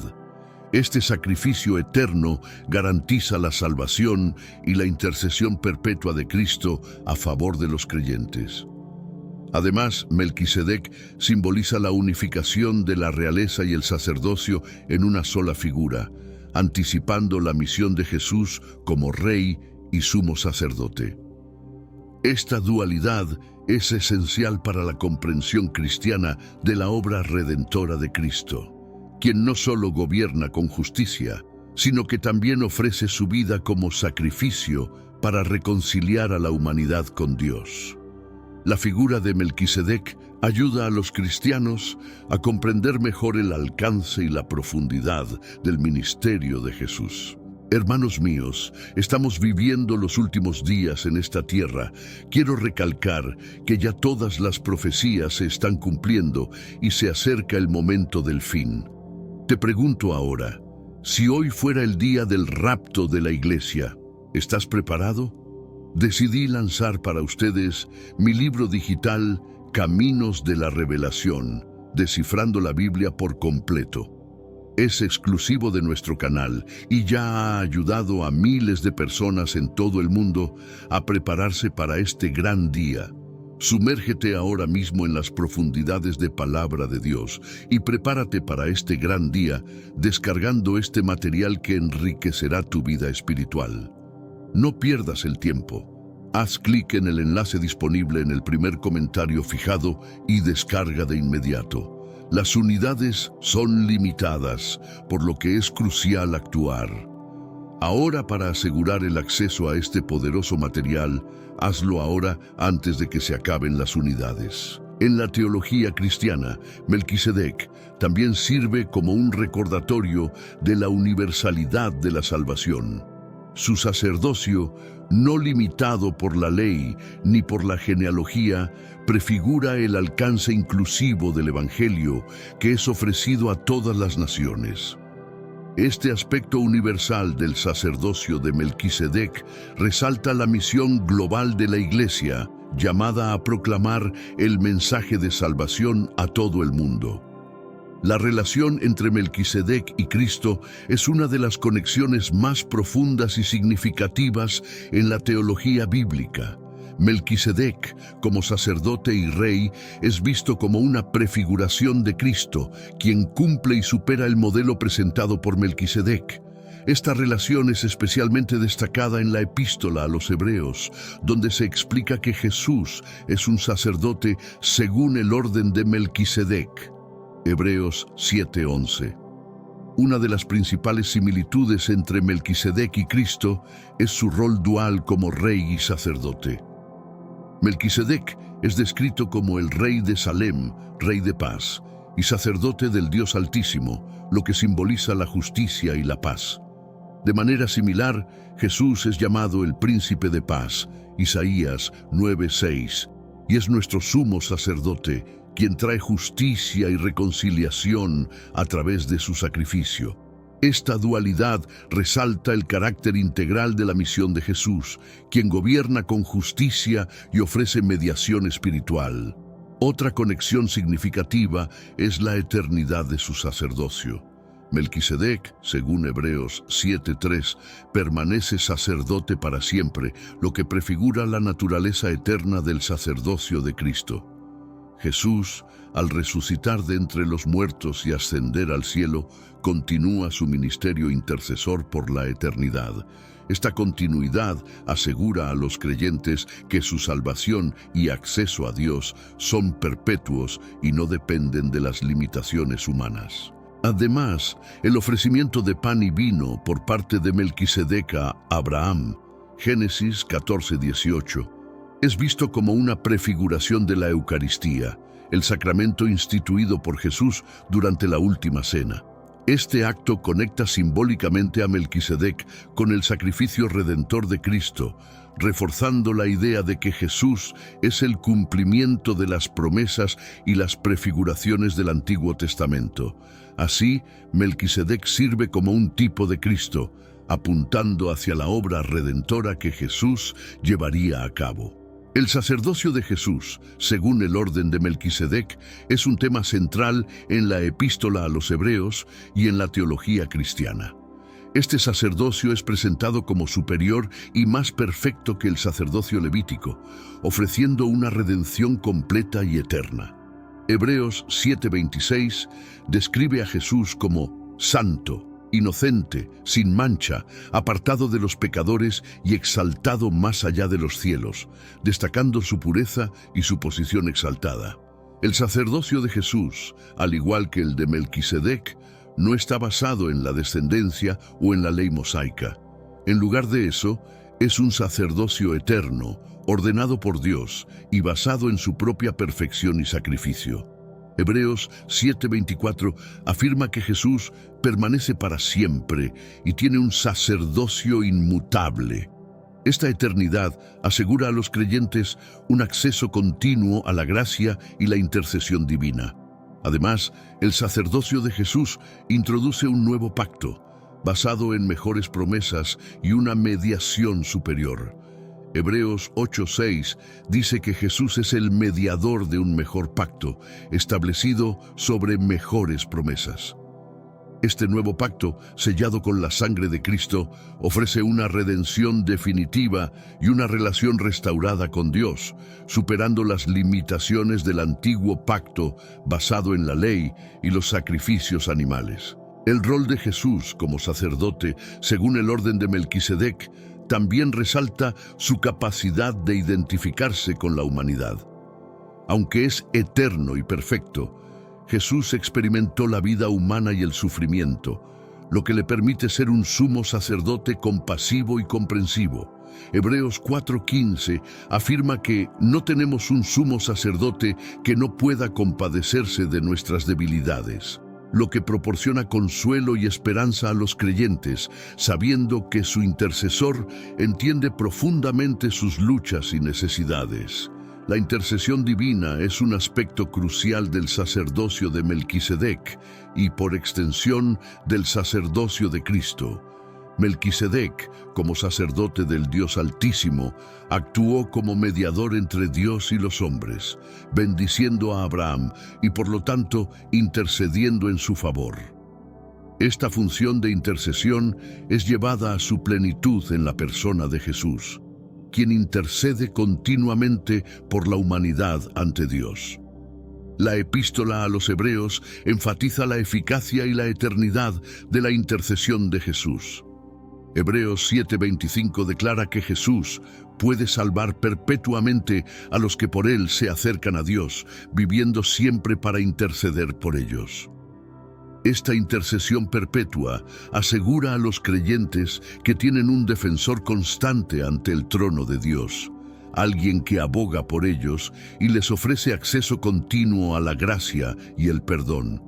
Este sacrificio eterno garantiza la salvación y la intercesión perpetua de Cristo a favor de los creyentes. Además, Melquisedec simboliza la unificación de la realeza y el sacerdocio en una sola figura, anticipando la misión de Jesús como rey y sumo sacerdote. Esta dualidad es esencial para la comprensión cristiana de la obra redentora de Cristo, quien no solo gobierna con justicia, sino que también ofrece su vida como sacrificio para reconciliar a la humanidad con Dios. La figura de Melquisedec ayuda a los cristianos a comprender mejor el alcance y la profundidad del ministerio de Jesús. Hermanos míos, estamos viviendo los últimos días en esta tierra. Quiero recalcar que ya todas las profecías se están cumpliendo y se acerca el momento del fin. Te pregunto ahora, si hoy fuera el día del rapto de la iglesia, ¿estás preparado? Decidí lanzar para ustedes mi libro digital Caminos de la Revelación, descifrando la Biblia por completo. Es exclusivo de nuestro canal y ya ha ayudado a miles de personas en todo el mundo a prepararse para este gran día. Sumérgete ahora mismo en las profundidades de Palabra de Dios y prepárate para este gran día descargando este material que enriquecerá tu vida espiritual. No pierdas el tiempo. Haz clic en el enlace disponible en el primer comentario fijado y descarga de inmediato. Las unidades son limitadas, por lo que es crucial actuar. Ahora, para asegurar el acceso a este poderoso material, hazlo ahora antes de que se acaben las unidades. En la teología cristiana, Melquisedec también sirve como un recordatorio de la universalidad de la salvación. Su sacerdocio, no limitado por la ley ni por la genealogía, prefigura el alcance inclusivo del Evangelio que es ofrecido a todas las naciones. Este aspecto universal del sacerdocio de Melquisedec resalta la misión global de la Iglesia, llamada a proclamar el mensaje de salvación a todo el mundo. La relación entre Melquisedec y Cristo es una de las conexiones más profundas y significativas en la teología bíblica. Melquisedec, como sacerdote y rey, es visto como una prefiguración de Cristo, quien cumple y supera el modelo presentado por Melquisedec. Esta relación es especialmente destacada en la Epístola a los Hebreos, donde se explica que Jesús es un sacerdote según el orden de Melquisedec. Hebreos 7:11. Una de las principales similitudes entre Melquisedec y Cristo es su rol dual como rey y sacerdote. Melquisedec es descrito como el rey de Salem, rey de paz, y sacerdote del Dios Altísimo, lo que simboliza la justicia y la paz. De manera similar, Jesús es llamado el príncipe de paz, Isaías 9:6, y es nuestro sumo sacerdote, quien trae justicia y reconciliación a través de su sacrificio. Esta dualidad resalta el carácter integral de la misión de Jesús, quien gobierna con justicia y ofrece mediación espiritual. Otra conexión significativa es la eternidad de su sacerdocio. Melquisedec, según Hebreos 7:3, permanece sacerdote para siempre, lo que prefigura la naturaleza eterna del sacerdocio de Cristo. Jesús, al resucitar de entre los muertos y ascender al cielo, continúa su ministerio intercesor por la eternidad. Esta continuidad asegura a los creyentes que su salvación y acceso a Dios son perpetuos y no dependen de las limitaciones humanas. Además, el ofrecimiento de pan y vino por parte de Melquisedec a Abraham, Génesis 14:18, es visto como una prefiguración de la Eucaristía, el sacramento instituido por Jesús durante la última cena. Este acto conecta simbólicamente a Melquisedec con el sacrificio redentor de Cristo, reforzando la idea de que Jesús es el cumplimiento de las promesas y las prefiguraciones del Antiguo Testamento. Así, Melquisedec sirve como un tipo de Cristo, apuntando hacia la obra redentora que Jesús llevaría a cabo. El sacerdocio de Jesús, según el orden de Melquisedec, es un tema central en la Epístola a los Hebreos y en la teología cristiana. Este sacerdocio es presentado como superior y más perfecto que el sacerdocio levítico, ofreciendo una redención completa y eterna. Hebreos 7:26 describe a Jesús como santo, inocente, sin mancha, apartado de los pecadores y exaltado más allá de los cielos, destacando su pureza y su posición exaltada. El sacerdocio de Jesús, al igual que el de Melquisedec, no está basado en la descendencia o en la ley mosaica. En lugar de eso, es un sacerdocio eterno, ordenado por Dios y basado en su propia perfección y sacrificio. Hebreos 7:24 afirma que Jesús permanece para siempre y tiene un sacerdocio inmutable. Esta eternidad asegura a los creyentes un acceso continuo a la gracia y la intercesión divina. Además, el sacerdocio de Jesús introduce un nuevo pacto, basado en mejores promesas y una mediación superior. Hebreos 8:6 dice que Jesús es el mediador de un mejor pacto, establecido sobre mejores promesas. Este nuevo pacto, sellado con la sangre de Cristo, ofrece una redención definitiva y una relación restaurada con Dios, superando las limitaciones del antiguo pacto basado en la ley y los sacrificios animales. El rol de Jesús como sacerdote, según el orden de Melquisedec, también resalta su capacidad de identificarse con la humanidad. Aunque es eterno y perfecto, Jesús experimentó la vida humana y el sufrimiento, lo que le permite ser un sumo sacerdote compasivo y comprensivo. Hebreos 4:15 afirma que no tenemos un sumo sacerdote que no pueda compadecerse de nuestras debilidades, lo que proporciona consuelo y esperanza a los creyentes, sabiendo que su intercesor entiende profundamente sus luchas y necesidades. La intercesión divina es un aspecto crucial del sacerdocio de Melquisedec y, por extensión, del sacerdocio de Cristo. Melquisedec, como sacerdote del Dios Altísimo, actuó como mediador entre Dios y los hombres, bendiciendo a Abraham y, por lo tanto, intercediendo en su favor. Esta función de intercesión es llevada a su plenitud en la persona de Jesús, quien intercede continuamente por la humanidad ante Dios. La epístola a los Hebreos enfatiza la eficacia y la eternidad de la intercesión de Jesús. Hebreos 7:25 declara que Jesús puede salvar perpetuamente a los que por Él se acercan a Dios, viviendo siempre para interceder por ellos. Esta intercesión perpetua asegura a los creyentes que tienen un defensor constante ante el trono de Dios, alguien que aboga por ellos y les ofrece acceso continuo a la gracia y el perdón.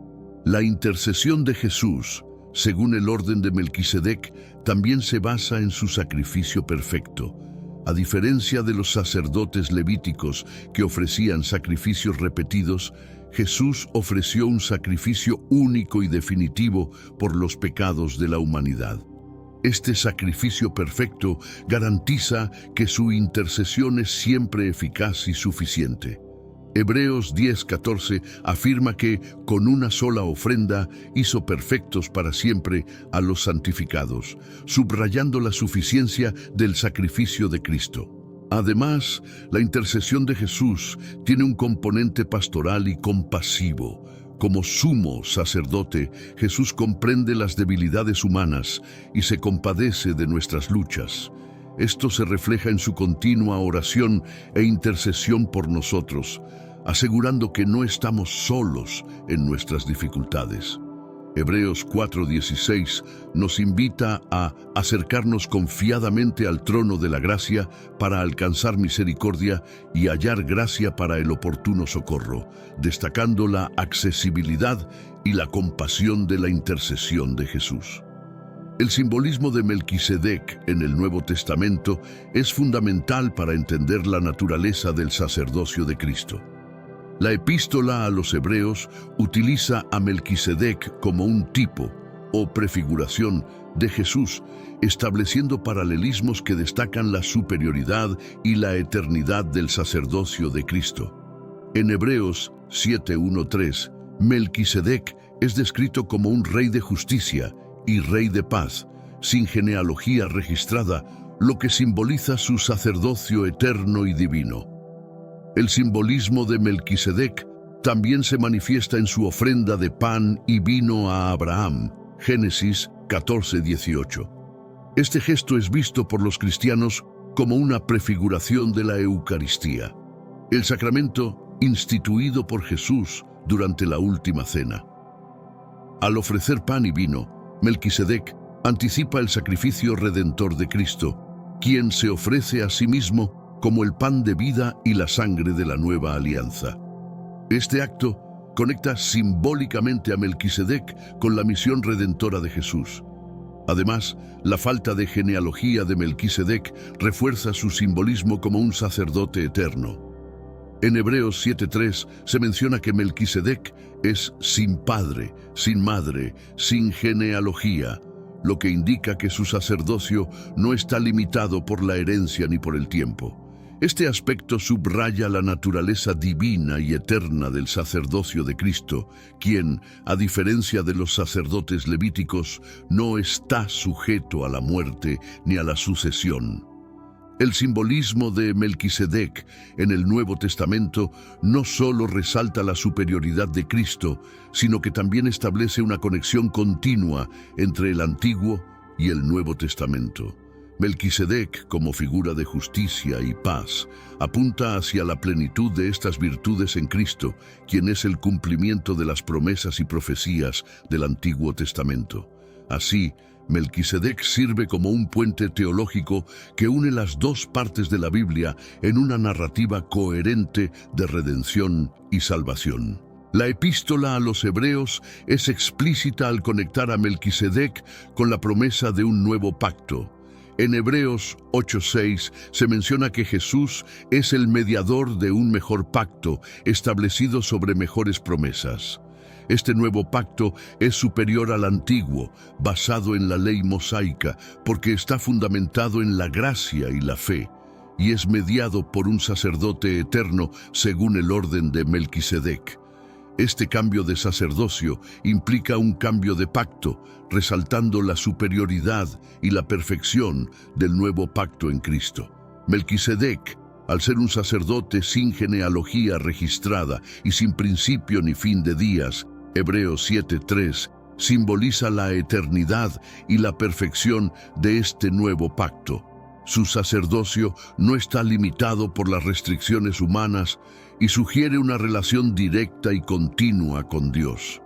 La intercesión de Jesús, según el orden de Melquisedec, también se basa en su sacrificio perfecto. A diferencia de los sacerdotes levíticos que ofrecían sacrificios repetidos, Jesús ofreció un sacrificio único y definitivo por los pecados de la humanidad. Este sacrificio perfecto garantiza que su intercesión es siempre eficaz y suficiente. Hebreos 10:14 afirma que, con una sola ofrenda, hizo perfectos para siempre a los santificados, subrayando la suficiencia del sacrificio de Cristo. Además, la intercesión de Jesús tiene un componente pastoral y compasivo. Como sumo sacerdote, Jesús comprende las debilidades humanas y se compadece de nuestras luchas. Esto se refleja en su continua oración e intercesión por nosotros, asegurando que no estamos solos en nuestras dificultades. Hebreos 4:16 nos invita a acercarnos confiadamente al trono de la gracia para alcanzar misericordia y hallar gracia para el oportuno socorro, destacando la accesibilidad y la compasión de la intercesión de Jesús. El simbolismo de Melquisedec en el Nuevo Testamento es fundamental para entender la naturaleza del sacerdocio de Cristo. La epístola a los Hebreos utiliza a Melquisedec como un tipo o prefiguración de Jesús, estableciendo paralelismos que destacan la superioridad y la eternidad del sacerdocio de Cristo. En Hebreos 7:1-3, Melquisedec es descrito como un rey de justicia y rey de paz, sin genealogía registrada, lo que simboliza su sacerdocio eterno y divino. El simbolismo de Melquisedec también se manifiesta en su ofrenda de pan y vino a Abraham, Génesis 14:18. Este gesto es visto por los cristianos como una prefiguración de la Eucaristía, el sacramento instituido por Jesús durante la última cena. Al ofrecer pan y vino, Melquisedec anticipa el sacrificio redentor de Cristo, quien se ofrece a sí mismo como el pan de vida y la sangre de la nueva alianza. Este acto conecta simbólicamente a Melquisedec con la misión redentora de Jesús. Además, la falta de genealogía de Melquisedec refuerza su simbolismo como un sacerdote eterno. En Hebreos 7:3 se menciona que Melquisedec es sin padre, sin madre, sin genealogía, lo que indica que su sacerdocio no está limitado por la herencia ni por el tiempo. Este aspecto subraya la naturaleza divina y eterna del sacerdocio de Cristo, quien, a diferencia de los sacerdotes levíticos, no está sujeto a la muerte ni a la sucesión. El simbolismo de Melquisedec en el Nuevo Testamento no solo resalta la superioridad de Cristo, sino que también establece una conexión continua entre el Antiguo y el Nuevo Testamento. Melquisedec, como figura de justicia y paz, apunta hacia la plenitud de estas virtudes en Cristo, quien es el cumplimiento de las promesas y profecías del Antiguo Testamento. Así, Melquisedec sirve como un puente teológico que une las dos partes de la Biblia en una narrativa coherente de redención y salvación. La epístola a los Hebreos es explícita al conectar a Melquisedec con la promesa de un nuevo pacto. En Hebreos 8:6 se menciona que Jesús es el mediador de un mejor pacto establecido sobre mejores promesas. Este nuevo pacto es superior al antiguo, basado en la ley mosaica, porque está fundamentado en la gracia y la fe, y es mediado por un sacerdote eterno según el orden de Melquisedec. Este cambio de sacerdocio implica un cambio de pacto, resaltando la superioridad y la perfección del nuevo pacto en Cristo. Melquisedec, al ser un sacerdote sin genealogía registrada y sin principio ni fin de días, Hebreos 7:3, simboliza la eternidad y la perfección de este nuevo pacto. Su sacerdocio no está limitado por las restricciones humanas y sugiere una relación directa y continua con Dios.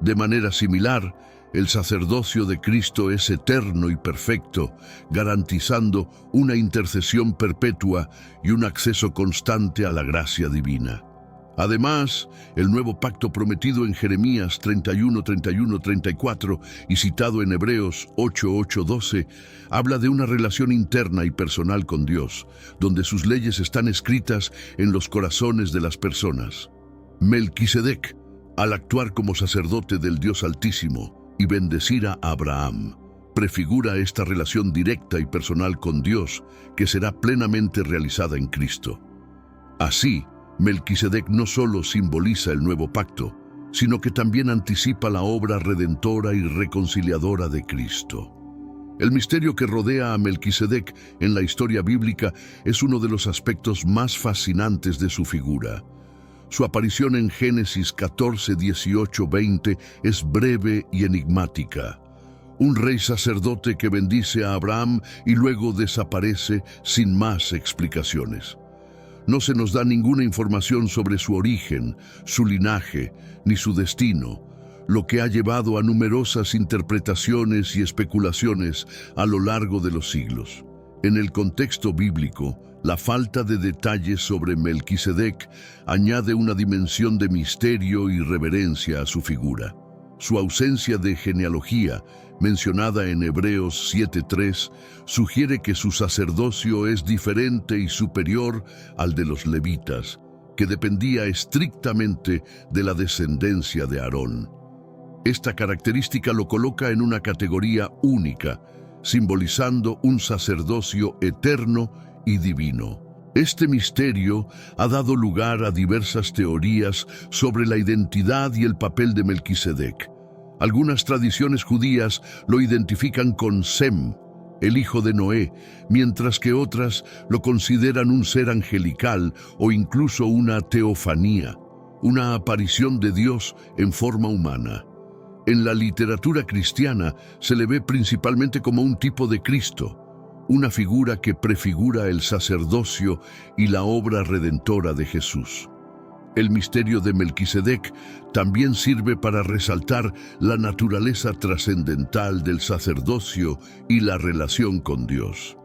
De manera similar, el sacerdocio de Cristo es eterno y perfecto, garantizando una intercesión perpetua y un acceso constante a la gracia divina. Además, el nuevo pacto prometido en Jeremías 31:34 y citado en Hebreos 8:12 habla de una relación interna y personal con Dios, donde sus leyes están escritas en los corazones de las personas. Melquisedec, al actuar como sacerdote del Dios Altísimo y bendecir a Abraham, prefigura esta relación directa y personal con Dios que será plenamente realizada en Cristo. Así, Melquisedec no solo simboliza el nuevo pacto, sino que también anticipa la obra redentora y reconciliadora de Cristo. El misterio que rodea a Melquisedec en la historia bíblica es uno de los aspectos más fascinantes de su figura. Su aparición en Génesis 14, 18, 20 es breve y enigmática. Un rey sacerdote que bendice a Abraham y luego desaparece sin más explicaciones. No se nos da ninguna información sobre su origen, su linaje, ni su destino, lo que ha llevado a numerosas interpretaciones y especulaciones a lo largo de los siglos. En el contexto bíblico, la falta de detalles sobre Melquisedec añade una dimensión de misterio y reverencia a su figura. Su ausencia de genealogía, mencionada en Hebreos 7:3, sugiere que su sacerdocio es diferente y superior al de los levitas, que dependía estrictamente de la descendencia de Aarón. Esta característica lo coloca en una categoría única, simbolizando un sacerdocio eterno y divino. Este misterio ha dado lugar a diversas teorías sobre la identidad y el papel de Melquisedec. Algunas tradiciones judías lo identifican con Sem, el hijo de Noé, mientras que otras lo consideran un ser angelical o incluso una teofanía, una aparición de Dios en forma humana. En la literatura cristiana se le ve principalmente como un tipo de Cristo, una figura que prefigura el sacerdocio y la obra redentora de Jesús. El misterio de Melquisedec también sirve para resaltar la naturaleza trascendental del sacerdocio y la relación con Dios.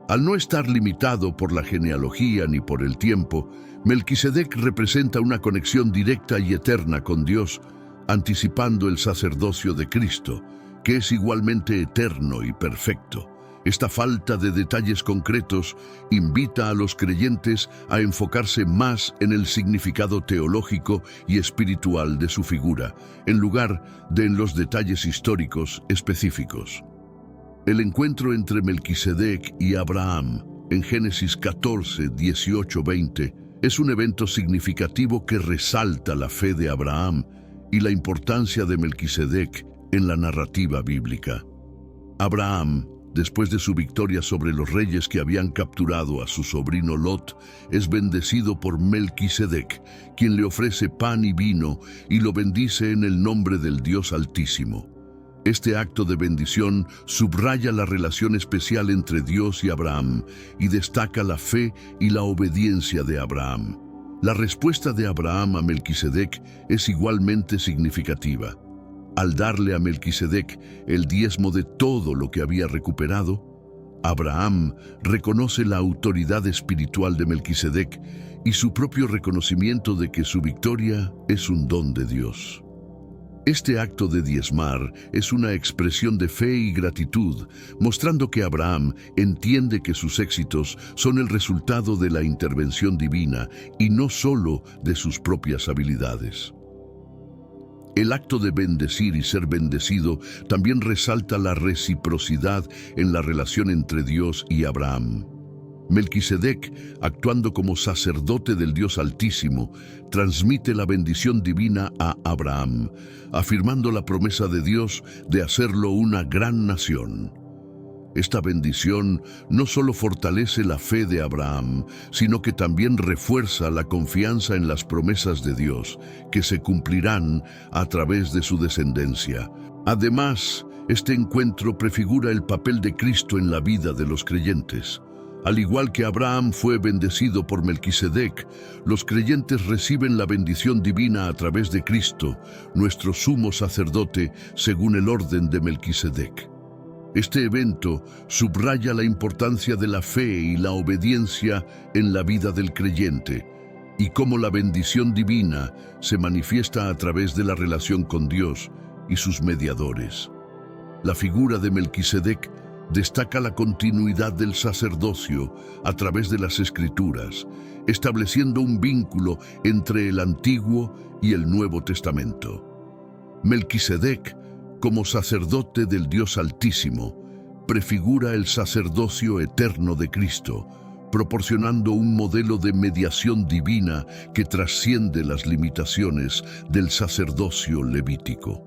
Al no estar limitado por la genealogía ni por el tiempo, Melquisedec representa una conexión directa y eterna con Dios, anticipando el sacerdocio de Cristo, que es igualmente eterno y perfecto. Esta falta de detalles concretos invita a los creyentes a enfocarse más en el significado teológico y espiritual de su figura, en lugar de en los detalles históricos específicos. El encuentro entre Melquisedec y Abraham en Génesis 14, 18, 20 es un evento significativo que resalta la fe de Abraham y la importancia de Melquisedec en la narrativa bíblica. Abraham, después de su victoria sobre los reyes que habían capturado a su sobrino Lot, es bendecido por Melquisedec, quien le ofrece pan y vino y lo bendice en el nombre del Dios Altísimo. Este acto de bendición subraya la relación especial entre Dios y Abraham y destaca la fe y la obediencia de Abraham. La respuesta de Abraham a Melquisedec es igualmente significativa. Al darle a Melquisedec el diezmo de todo lo que había recuperado, Abraham reconoce la autoridad espiritual de Melquisedec y su propio reconocimiento de que su victoria es un don de Dios. Este acto de diezmar es una expresión de fe y gratitud, mostrando que Abraham entiende que sus éxitos son el resultado de la intervención divina y no solo de sus propias habilidades. El acto de bendecir y ser bendecido también resalta la reciprocidad en la relación entre Dios y Abraham. Melquisedec, actuando como sacerdote del Dios Altísimo, transmite la bendición divina a Abraham, afirmando la promesa de Dios de hacerlo una gran nación. Esta bendición no solo fortalece la fe de Abraham, sino que también refuerza la confianza en las promesas de Dios, que se cumplirán a través de su descendencia. Además, este encuentro prefigura el papel de Cristo en la vida de los creyentes. Al igual que Abraham fue bendecido por Melquisedec, los creyentes reciben la bendición divina a través de Cristo, nuestro sumo sacerdote, según el orden de Melquisedec. Este evento subraya la importancia de la fe y la obediencia en la vida del creyente, y cómo la bendición divina se manifiesta a través de la relación con Dios y sus mediadores. La figura de Melquisedec destaca la continuidad del sacerdocio a través de las Escrituras, estableciendo un vínculo entre el Antiguo y el Nuevo Testamento. Melquisedec, como sacerdote del Dios Altísimo, prefigura el sacerdocio eterno de Cristo, proporcionando un modelo de mediación divina que trasciende las limitaciones del sacerdocio levítico.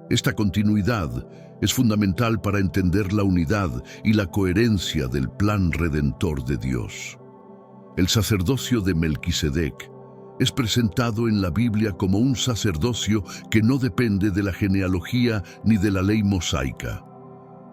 Esta continuidad es fundamental para entender la unidad y la coherencia del plan redentor de Dios. El sacerdocio de Melquisedec es presentado en la Biblia como un sacerdocio que no depende de la genealogía ni de la ley mosaica.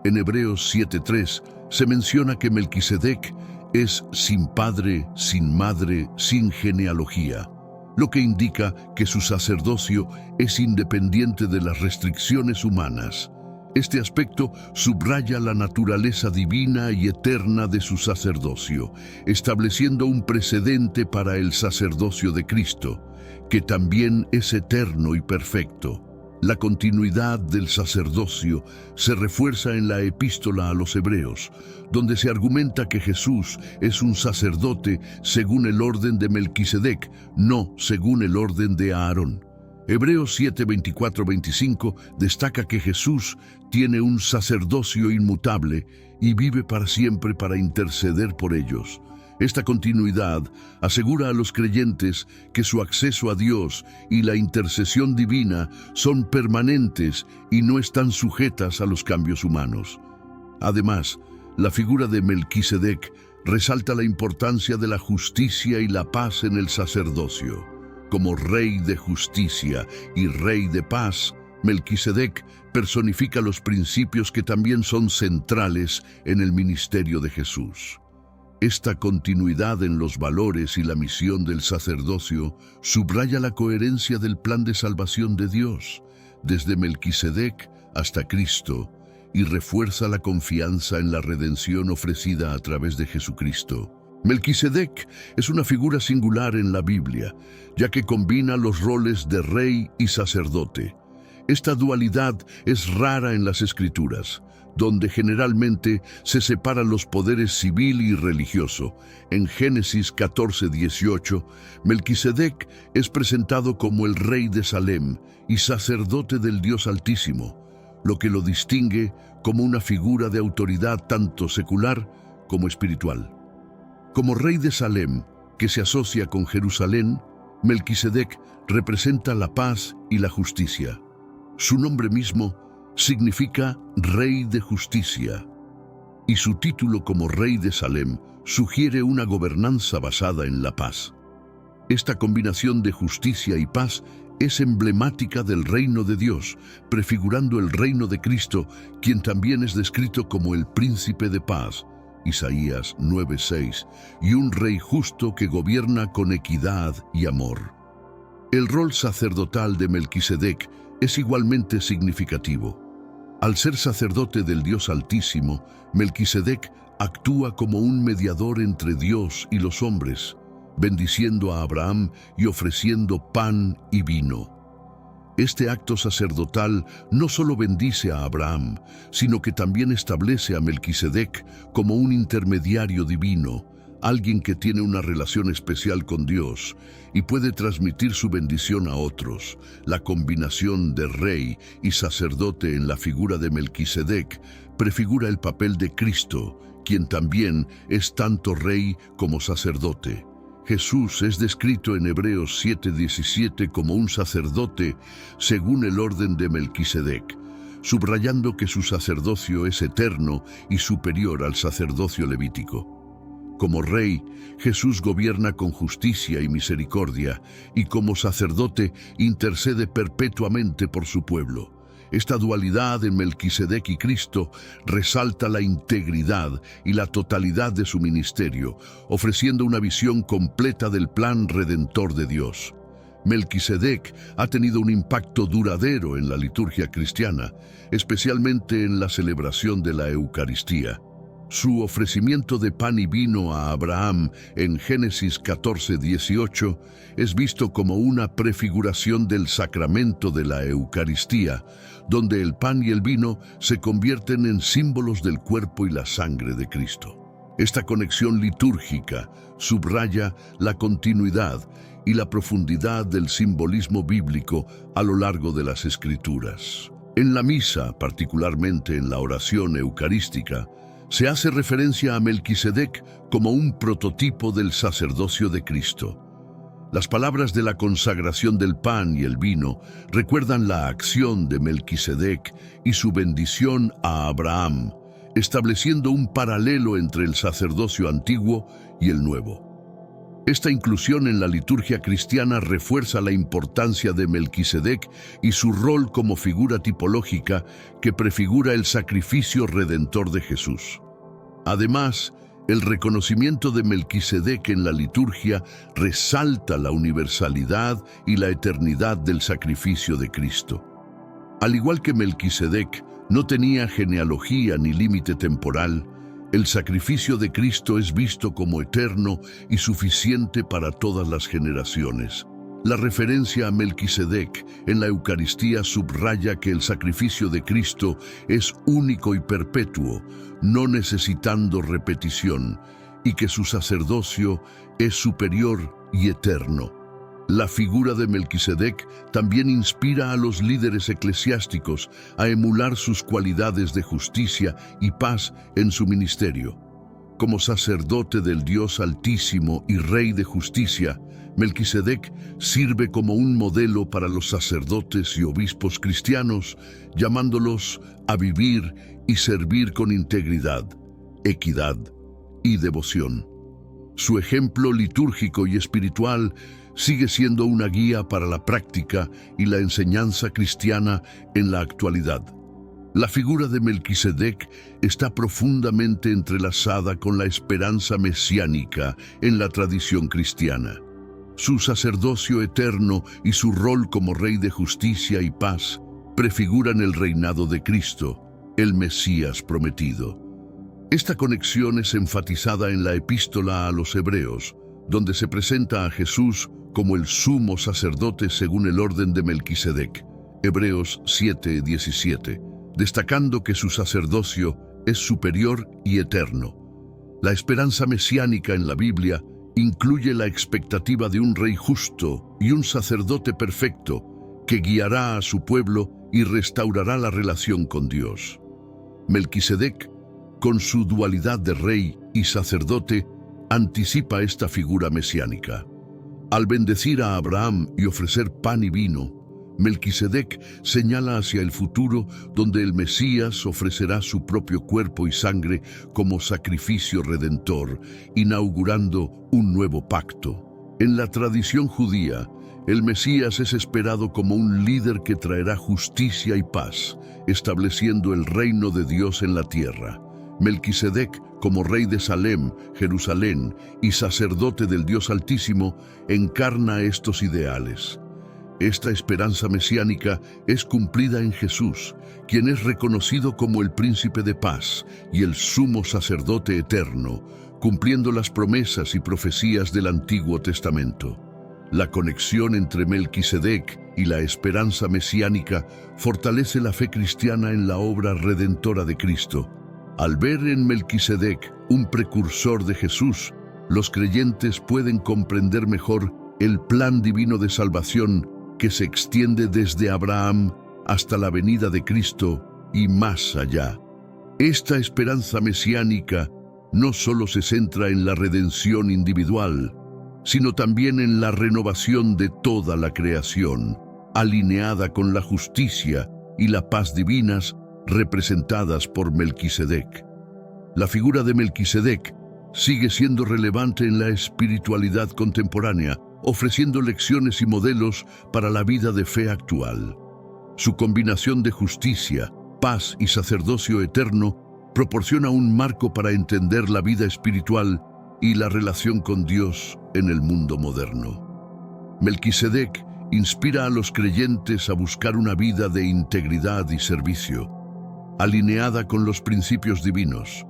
En Hebreos 7:3 se menciona que Melquisedec es sin padre, sin madre, sin genealogía, lo que indica que su sacerdocio es independiente de las restricciones humanas. Este aspecto subraya la naturaleza divina y eterna de su sacerdocio, estableciendo un precedente para el sacerdocio de Cristo, que también es eterno y perfecto. La continuidad del sacerdocio se refuerza en la epístola a los Hebreos, donde se argumenta que Jesús es un sacerdote según el orden de Melquisedec, no según el orden de Aarón. Hebreos 7, 24-25 destaca que Jesús tiene un sacerdocio inmutable y vive para siempre para interceder por ellos. Esta continuidad asegura a los creyentes que su acceso a Dios y la intercesión divina son permanentes y no están sujetas a los cambios humanos. Además, la figura de Melquisedec resalta la importancia de la justicia y la paz en el sacerdocio. Como Rey de justicia y Rey de paz, Melquisedec personifica los principios que también son centrales en el ministerio de Jesús. Esta continuidad en los valores y la misión del sacerdocio subraya la coherencia del plan de salvación de Dios, desde Melquisedec hasta Cristo, y refuerza la confianza en la redención ofrecida a través de Jesucristo. Melquisedec es una figura singular en la Biblia, ya que combina los roles de rey y sacerdote. Esta dualidad es rara en las Escrituras, donde generalmente se separan los poderes civil y religioso. En Génesis 14:18, Melquisedec es presentado como el rey de Salem y sacerdote del Dios Altísimo, lo que lo distingue como una figura de autoridad tanto secular como espiritual. Como rey de Salem, que se asocia con Jerusalén, Melquisedec representa la paz y la justicia. Su nombre mismo significa Rey de Justicia, y su título como Rey de Salem sugiere una gobernanza basada en la paz. Esta combinación de justicia y paz es emblemática del reino de Dios, prefigurando el reino de Cristo, quien también es descrito como el Príncipe de Paz, Isaías 9:6, y un rey justo que gobierna con equidad y amor. El rol sacerdotal de Melquisedec es igualmente significativo. Al ser sacerdote del Dios Altísimo, Melquisedec actúa como un mediador entre Dios y los hombres, bendiciendo a Abraham y ofreciendo pan y vino. Este acto sacerdotal no solo bendice a Abraham, sino que también establece a Melquisedec como un intermediario divino, alguien que tiene una relación especial con Dios y puede transmitir su bendición a otros. La combinación de rey y sacerdote en la figura de Melquisedec prefigura el papel de Cristo, quien también es tanto rey como sacerdote. Jesús es descrito en Hebreos 7:17 como un sacerdote según el orden de Melquisedec, subrayando que su sacerdocio es eterno y superior al sacerdocio levítico. Como rey, Jesús gobierna con justicia y misericordia, y como sacerdote intercede perpetuamente por su pueblo. Esta dualidad en Melquisedec y Cristo resalta la integridad y la totalidad de su ministerio, ofreciendo una visión completa del plan redentor de Dios. Melquisedec ha tenido un impacto duradero en la liturgia cristiana, especialmente en la celebración de la Eucaristía. Su ofrecimiento de pan y vino a Abraham en Génesis 14:18 es visto como una prefiguración del sacramento de la Eucaristía, donde el pan y el vino se convierten en símbolos del cuerpo y la sangre de Cristo. Esta conexión litúrgica subraya la continuidad y la profundidad del simbolismo bíblico a lo largo de las Escrituras. En la misa, particularmente en la oración eucarística, se hace referencia a Melquisedec como un prototipo del sacerdocio de Cristo. Las palabras de la consagración del pan y el vino recuerdan la acción de Melquisedec y su bendición a Abraham, estableciendo un paralelo entre el sacerdocio antiguo y el nuevo. Esta inclusión en la liturgia cristiana refuerza la importancia de Melquisedec y su rol como figura tipológica que prefigura el sacrificio redentor de Jesús. Además, el reconocimiento de Melquisedec en la liturgia resalta la universalidad y la eternidad del sacrificio de Cristo. Al igual que Melquisedec no tenía genealogía ni límite temporal, el sacrificio de Cristo es visto como eterno y suficiente para todas las generaciones. La referencia a Melquisedec en la Eucaristía subraya que el sacrificio de Cristo es único y perpetuo, no necesitando repetición, y que su sacerdocio es superior y eterno. La figura de Melquisedec también inspira a los líderes eclesiásticos a emular sus cualidades de justicia y paz en su ministerio. Como sacerdote del Dios Altísimo y Rey de Justicia, Melquisedec sirve como un modelo para los sacerdotes y obispos cristianos, llamándolos a vivir y servir con integridad, equidad y devoción. Su ejemplo litúrgico y espiritual sigue siendo una guía para la práctica y la enseñanza cristiana en la actualidad. La figura de Melquisedec está profundamente entrelazada con la esperanza mesiánica en la tradición cristiana. Su sacerdocio eterno y su rol como Rey de justicia y paz prefiguran el reinado de Cristo, el Mesías prometido. Esta conexión es enfatizada en la epístola a los Hebreos, donde se presenta a Jesús como el sumo sacerdote según el orden de Melquisedec, Hebreos 7:17, destacando que su sacerdocio es superior y eterno. La esperanza mesiánica en la Biblia incluye la expectativa de un rey justo y un sacerdote perfecto que guiará a su pueblo y restaurará la relación con Dios. Melquisedec, con su dualidad de rey y sacerdote, anticipa esta figura mesiánica. Al bendecir a Abraham y ofrecer pan y vino, Melquisedec señala hacia el futuro donde el Mesías ofrecerá su propio cuerpo y sangre como sacrificio redentor, inaugurando un nuevo pacto. En la tradición judía, el Mesías es esperado como un líder que traerá justicia y paz, estableciendo el reino de Dios en la tierra. Melquisedec, como rey de Salem, Jerusalén, y sacerdote del Dios Altísimo, encarna estos ideales. Esta esperanza mesiánica es cumplida en Jesús, quien es reconocido como el príncipe de paz y el sumo sacerdote eterno, cumpliendo las promesas y profecías del Antiguo Testamento. La conexión entre Melquisedec y la esperanza mesiánica fortalece la fe cristiana en la obra redentora de Cristo. Al ver en Melquisedec un precursor de Jesús, los creyentes pueden comprender mejor el plan divino de salvación que se extiende desde Abraham hasta la venida de Cristo y más allá. Esta esperanza mesiánica no solo se centra en la redención individual, sino también en la renovación de toda la creación, alineada con la justicia y la paz divinas representadas por Melquisedec. La figura de Melquisedec sigue siendo relevante en la espiritualidad contemporánea, ofreciendo lecciones y modelos para la vida de fe actual. Su combinación de justicia, paz y sacerdocio eterno proporciona un marco para entender la vida espiritual y la relación con Dios en el mundo moderno. Melquisedec inspira a los creyentes a buscar una vida de integridad y servicio, alineada con los principios divinos.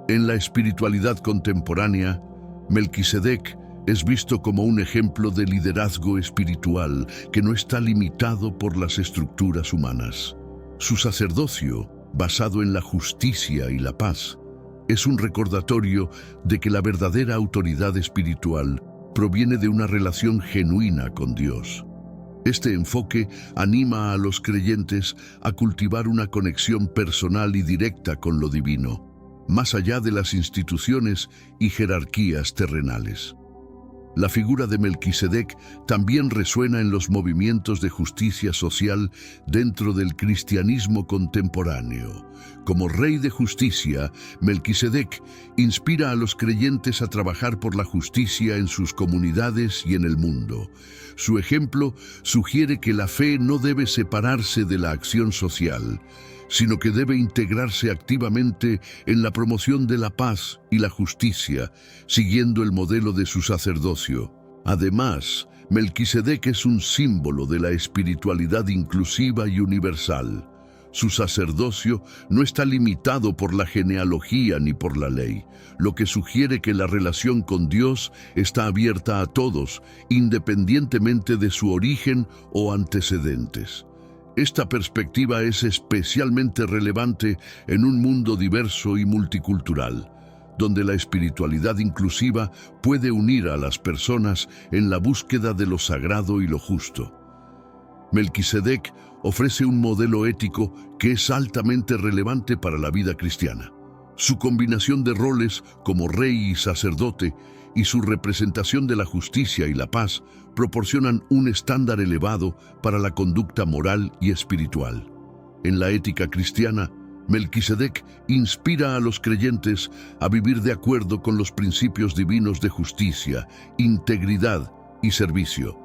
En la espiritualidad contemporánea, Melquisedec es visto como un ejemplo de liderazgo espiritual que no está limitado por las estructuras humanas. Su sacerdocio, basado en la justicia y la paz, es un recordatorio de que la verdadera autoridad espiritual proviene de una relación genuina con Dios. Este enfoque anima a los creyentes a cultivar una conexión personal y directa con lo divino, más allá de las instituciones y jerarquías terrenales. La figura de Melquisedec también resuena en los movimientos de justicia social dentro del cristianismo contemporáneo. Como rey de justicia, Melquisedec inspira a los creyentes a trabajar por la justicia en sus comunidades y en el mundo. Su ejemplo sugiere que la fe no debe separarse de la acción social, sino que debe integrarse activamente en la promoción de la paz y la justicia, siguiendo el modelo de su sacerdocio. Además, Melquisedec es un símbolo de la espiritualidad inclusiva y universal. Su sacerdocio no está limitado por la genealogía ni por la ley, lo que sugiere que la relación con Dios está abierta a todos, independientemente de su origen o antecedentes. Esta perspectiva es especialmente relevante en un mundo diverso y multicultural, donde la espiritualidad inclusiva puede unir a las personas en la búsqueda de lo sagrado y lo justo. Melquisedec ofrece un modelo ético que es altamente relevante para la vida cristiana. Su combinación de roles como rey y sacerdote y su representación de la justicia y la paz proporcionan un estándar elevado para la conducta moral y espiritual. En la ética cristiana, Melquisedec inspira a los creyentes a vivir de acuerdo con los principios divinos de justicia, integridad y servicio.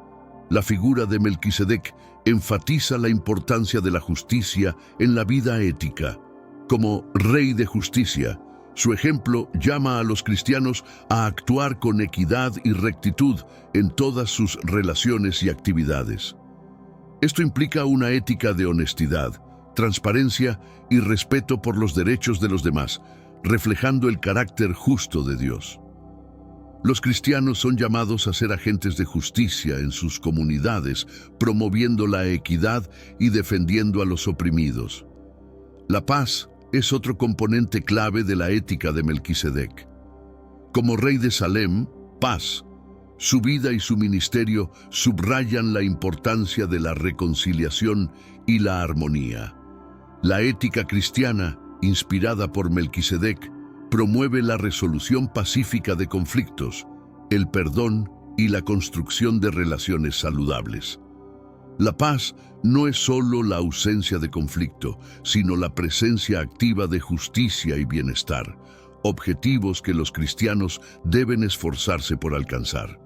La figura de Melquisedec enfatiza la importancia de la justicia en la vida ética. Como rey de justicia, su ejemplo llama a los cristianos a actuar con equidad y rectitud en todas sus relaciones y actividades. Esto implica una ética de honestidad, transparencia y respeto por los derechos de los demás, reflejando el carácter justo de Dios. Los cristianos son llamados a ser agentes de justicia en sus comunidades, promoviendo la equidad y defendiendo a los oprimidos. La paz es otro componente clave de la ética de Melquisedec. Como rey de Salem, paz, su vida y su ministerio subrayan la importancia de la reconciliación y la armonía. La ética cristiana, inspirada por Melquisedec, promueve la resolución pacífica de conflictos, el perdón y la construcción de relaciones saludables. La paz no es solo la ausencia de conflicto, sino la presencia activa de justicia y bienestar, objetivos que los cristianos deben esforzarse por alcanzar.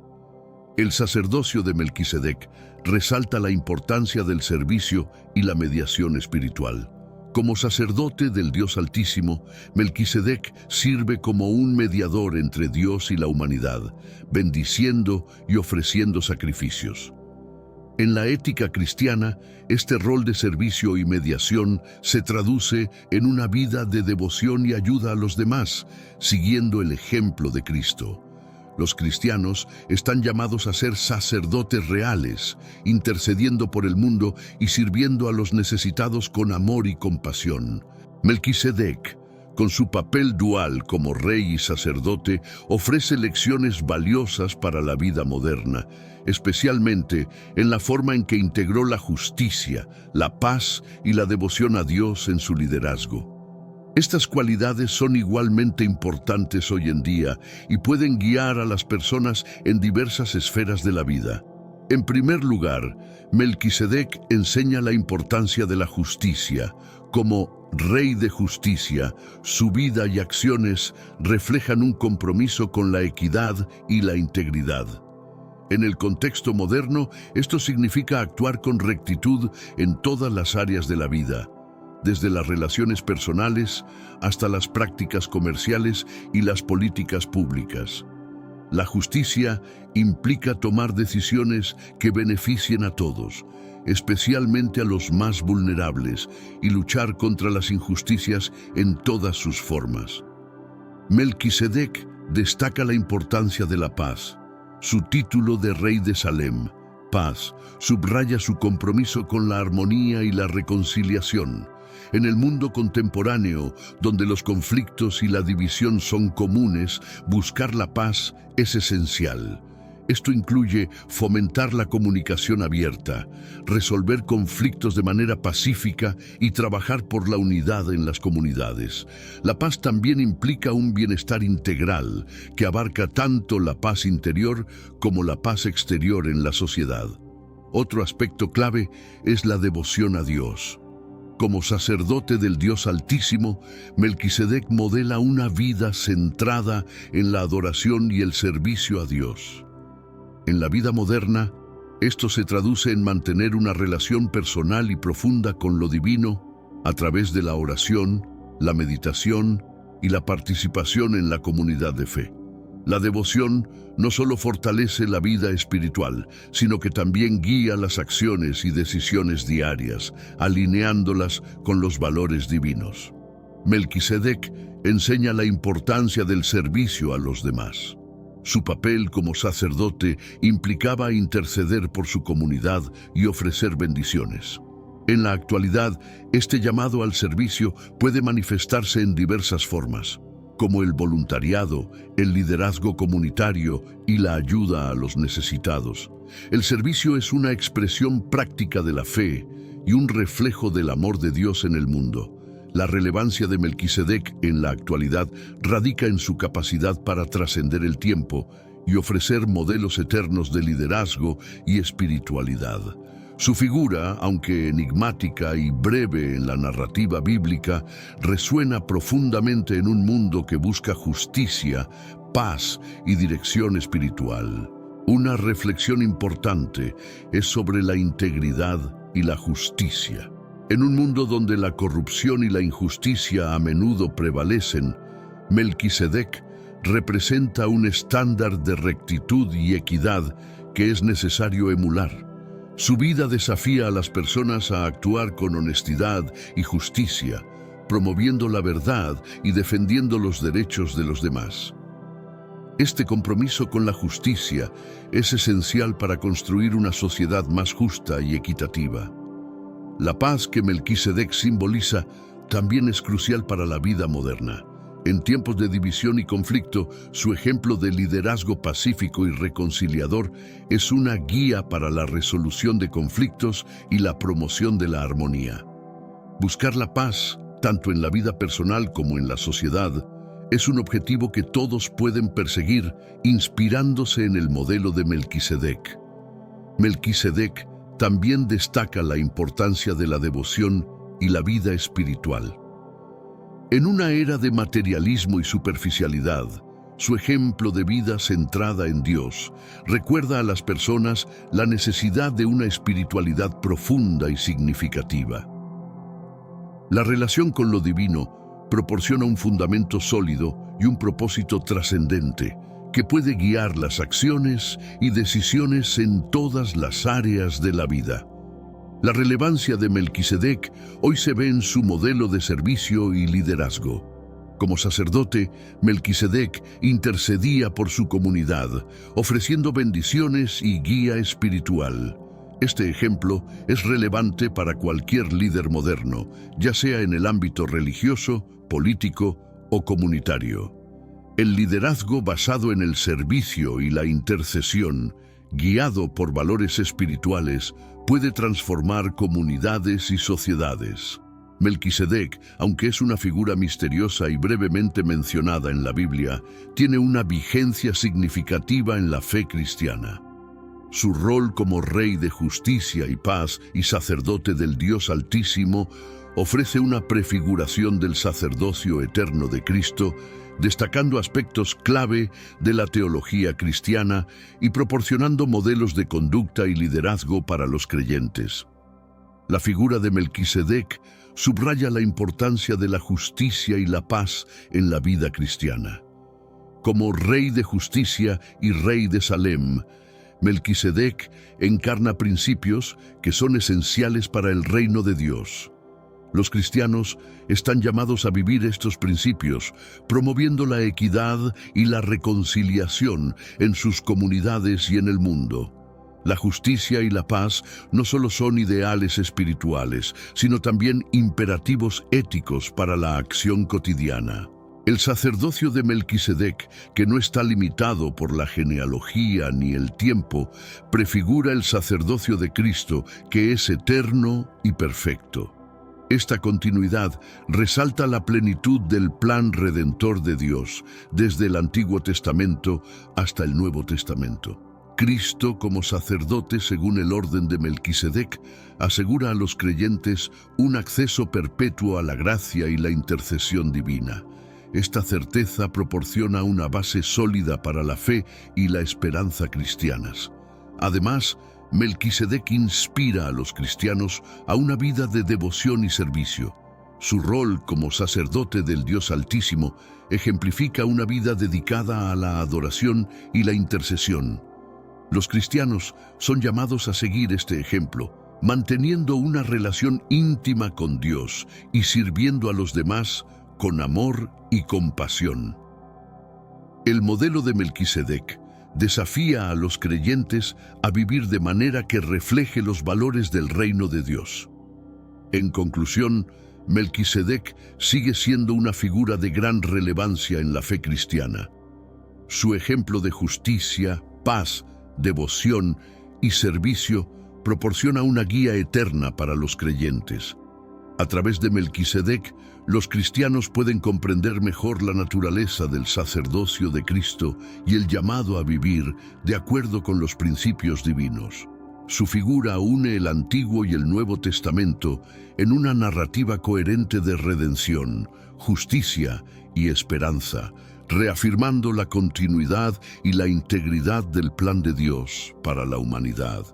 El sacerdocio de Melquisedec resalta la importancia del servicio y la mediación espiritual. Como sacerdote del Dios Altísimo, Melquisedec sirve como un mediador entre Dios y la humanidad, bendiciendo y ofreciendo sacrificios. En la ética cristiana, este rol de servicio y mediación se traduce en una vida de devoción y ayuda a los demás, siguiendo el ejemplo de Cristo. Los cristianos están llamados a ser sacerdotes reales, intercediendo por el mundo y sirviendo a los necesitados con amor y compasión. Melquisedec, con su papel dual como rey y sacerdote, ofrece lecciones valiosas para la vida moderna, especialmente en la forma en que integró la justicia, la paz y la devoción a Dios en su liderazgo. Estas cualidades son igualmente importantes hoy en día y pueden guiar a las personas en diversas esferas de la vida. En primer lugar, Melquisedec enseña la importancia de la justicia. Como rey de justicia, su vida y acciones reflejan un compromiso con la equidad y la integridad. En el contexto moderno, esto significa actuar con rectitud en todas las áreas de la vida, desde las relaciones personales hasta las prácticas comerciales y las políticas públicas. La justicia implica tomar decisiones que beneficien a todos, especialmente a los más vulnerables, y luchar contra las injusticias en todas sus formas. Melquisedec destaca la importancia de la paz. Su título de rey de Salem, paz, subraya su compromiso con la armonía y la reconciliación. En el mundo contemporáneo, donde los conflictos y la división son comunes, buscar la paz es esencial. Esto incluye fomentar la comunicación abierta, resolver conflictos de manera pacífica y trabajar por la unidad en las comunidades. La paz también implica un bienestar integral que abarca tanto la paz interior como la paz exterior en la sociedad. Otro aspecto clave es la devoción a Dios. Como sacerdote del Dios Altísimo, Melquisedec modela una vida centrada en la adoración y el servicio a Dios. En la vida moderna, esto se traduce en mantener una relación personal y profunda con lo divino a través de la oración, la meditación y la participación en la comunidad de fe. La devoción no solo fortalece la vida espiritual, sino que también guía las acciones y decisiones diarias, alineándolas con los valores divinos. Melquisedec enseña la importancia del servicio a los demás. Su papel como sacerdote implicaba interceder por su comunidad y ofrecer bendiciones. En la actualidad, este llamado al servicio puede manifestarse en diversas formas, como el voluntariado, el liderazgo comunitario y la ayuda a los necesitados. El servicio es una expresión práctica de la fe y un reflejo del amor de Dios en el mundo. La relevancia de Melquisedec en la actualidad radica en su capacidad para trascender el tiempo y ofrecer modelos eternos de liderazgo y espiritualidad. Su figura, aunque enigmática y breve en la narrativa bíblica, resuena profundamente en un mundo que busca justicia, paz y dirección espiritual. Una reflexión importante es sobre la integridad y la justicia. En un mundo donde la corrupción y la injusticia a menudo prevalecen, Melquisedec representa un estándar de rectitud y equidad que es necesario emular. Su vida desafía a las personas a actuar con honestidad y justicia, promoviendo la verdad y defendiendo los derechos de los demás. Este compromiso con la justicia es esencial para construir una sociedad más justa y equitativa. La paz que Melquisedec simboliza también es crucial para la vida moderna. En tiempos de división y conflicto, su ejemplo de liderazgo pacífico y reconciliador es una guía para la resolución de conflictos y la promoción de la armonía. Buscar la paz, tanto en la vida personal como en la sociedad, es un objetivo que todos pueden perseguir inspirándose en el modelo de Melquisedec. Melquisedec también destaca la importancia de la devoción y la vida espiritual. En una era de materialismo y superficialidad, su ejemplo de vida centrada en Dios recuerda a las personas la necesidad de una espiritualidad profunda y significativa. La relación con lo divino proporciona un fundamento sólido y un propósito trascendente que puede guiar las acciones y decisiones en todas las áreas de la vida. La relevancia de Melquisedec hoy se ve en su modelo de servicio y liderazgo. Como sacerdote, Melquisedec intercedía por su comunidad, ofreciendo bendiciones y guía espiritual. Este ejemplo es relevante para cualquier líder moderno, ya sea en el ámbito religioso, político o comunitario. El liderazgo basado en el servicio y la intercesión, guiado por valores espirituales, puede transformar comunidades y sociedades. Melquisedec, aunque es una figura misteriosa y brevemente mencionada en la Biblia, tiene una vigencia significativa en la fe cristiana. Su rol como rey de justicia y paz y sacerdote del Dios Altísimo ofrece una prefiguración del sacerdocio eterno de Cristo, destacando aspectos clave de la teología cristiana y proporcionando modelos de conducta y liderazgo para los creyentes. La figura de Melquisedec subraya la importancia de la justicia y la paz en la vida cristiana. Como rey de justicia y rey de Salem, Melquisedec encarna principios que son esenciales para el reino de Dios. Los cristianos están llamados a vivir estos principios, promoviendo la equidad y la reconciliación en sus comunidades y en el mundo. La justicia y la paz no solo son ideales espirituales, sino también imperativos éticos para la acción cotidiana. El sacerdocio de Melquisedec, que no está limitado por la genealogía ni el tiempo, prefigura el sacerdocio de Cristo, que es eterno y perfecto. Esta continuidad resalta la plenitud del plan redentor de Dios, desde el Antiguo Testamento hasta el Nuevo Testamento. Cristo, como sacerdote según el orden de Melquisedec, asegura a los creyentes un acceso perpetuo a la gracia y la intercesión divina. Esta certeza proporciona una base sólida para la fe y la esperanza cristianas. Además, Melquisedec inspira a los cristianos a una vida de devoción y servicio. Su rol como sacerdote del Dios Altísimo ejemplifica una vida dedicada a la adoración y la intercesión. Los cristianos son llamados a seguir este ejemplo, manteniendo una relación íntima con Dios y sirviendo a los demás con amor y compasión. El modelo de Melquisedec desafía a los creyentes a vivir de manera que refleje los valores del reino de Dios. En conclusión, Melquisedec sigue siendo una figura de gran relevancia en la fe cristiana. Su ejemplo de justicia, paz, devoción y servicio proporciona una guía eterna para los creyentes. A través de Melquisedec, los cristianos pueden comprender mejor la naturaleza del sacerdocio de Cristo y el llamado a vivir de acuerdo con los principios divinos. Su figura une el Antiguo y el Nuevo Testamento en una narrativa coherente de redención, justicia y esperanza, reafirmando la continuidad y la integridad del plan de Dios para la humanidad.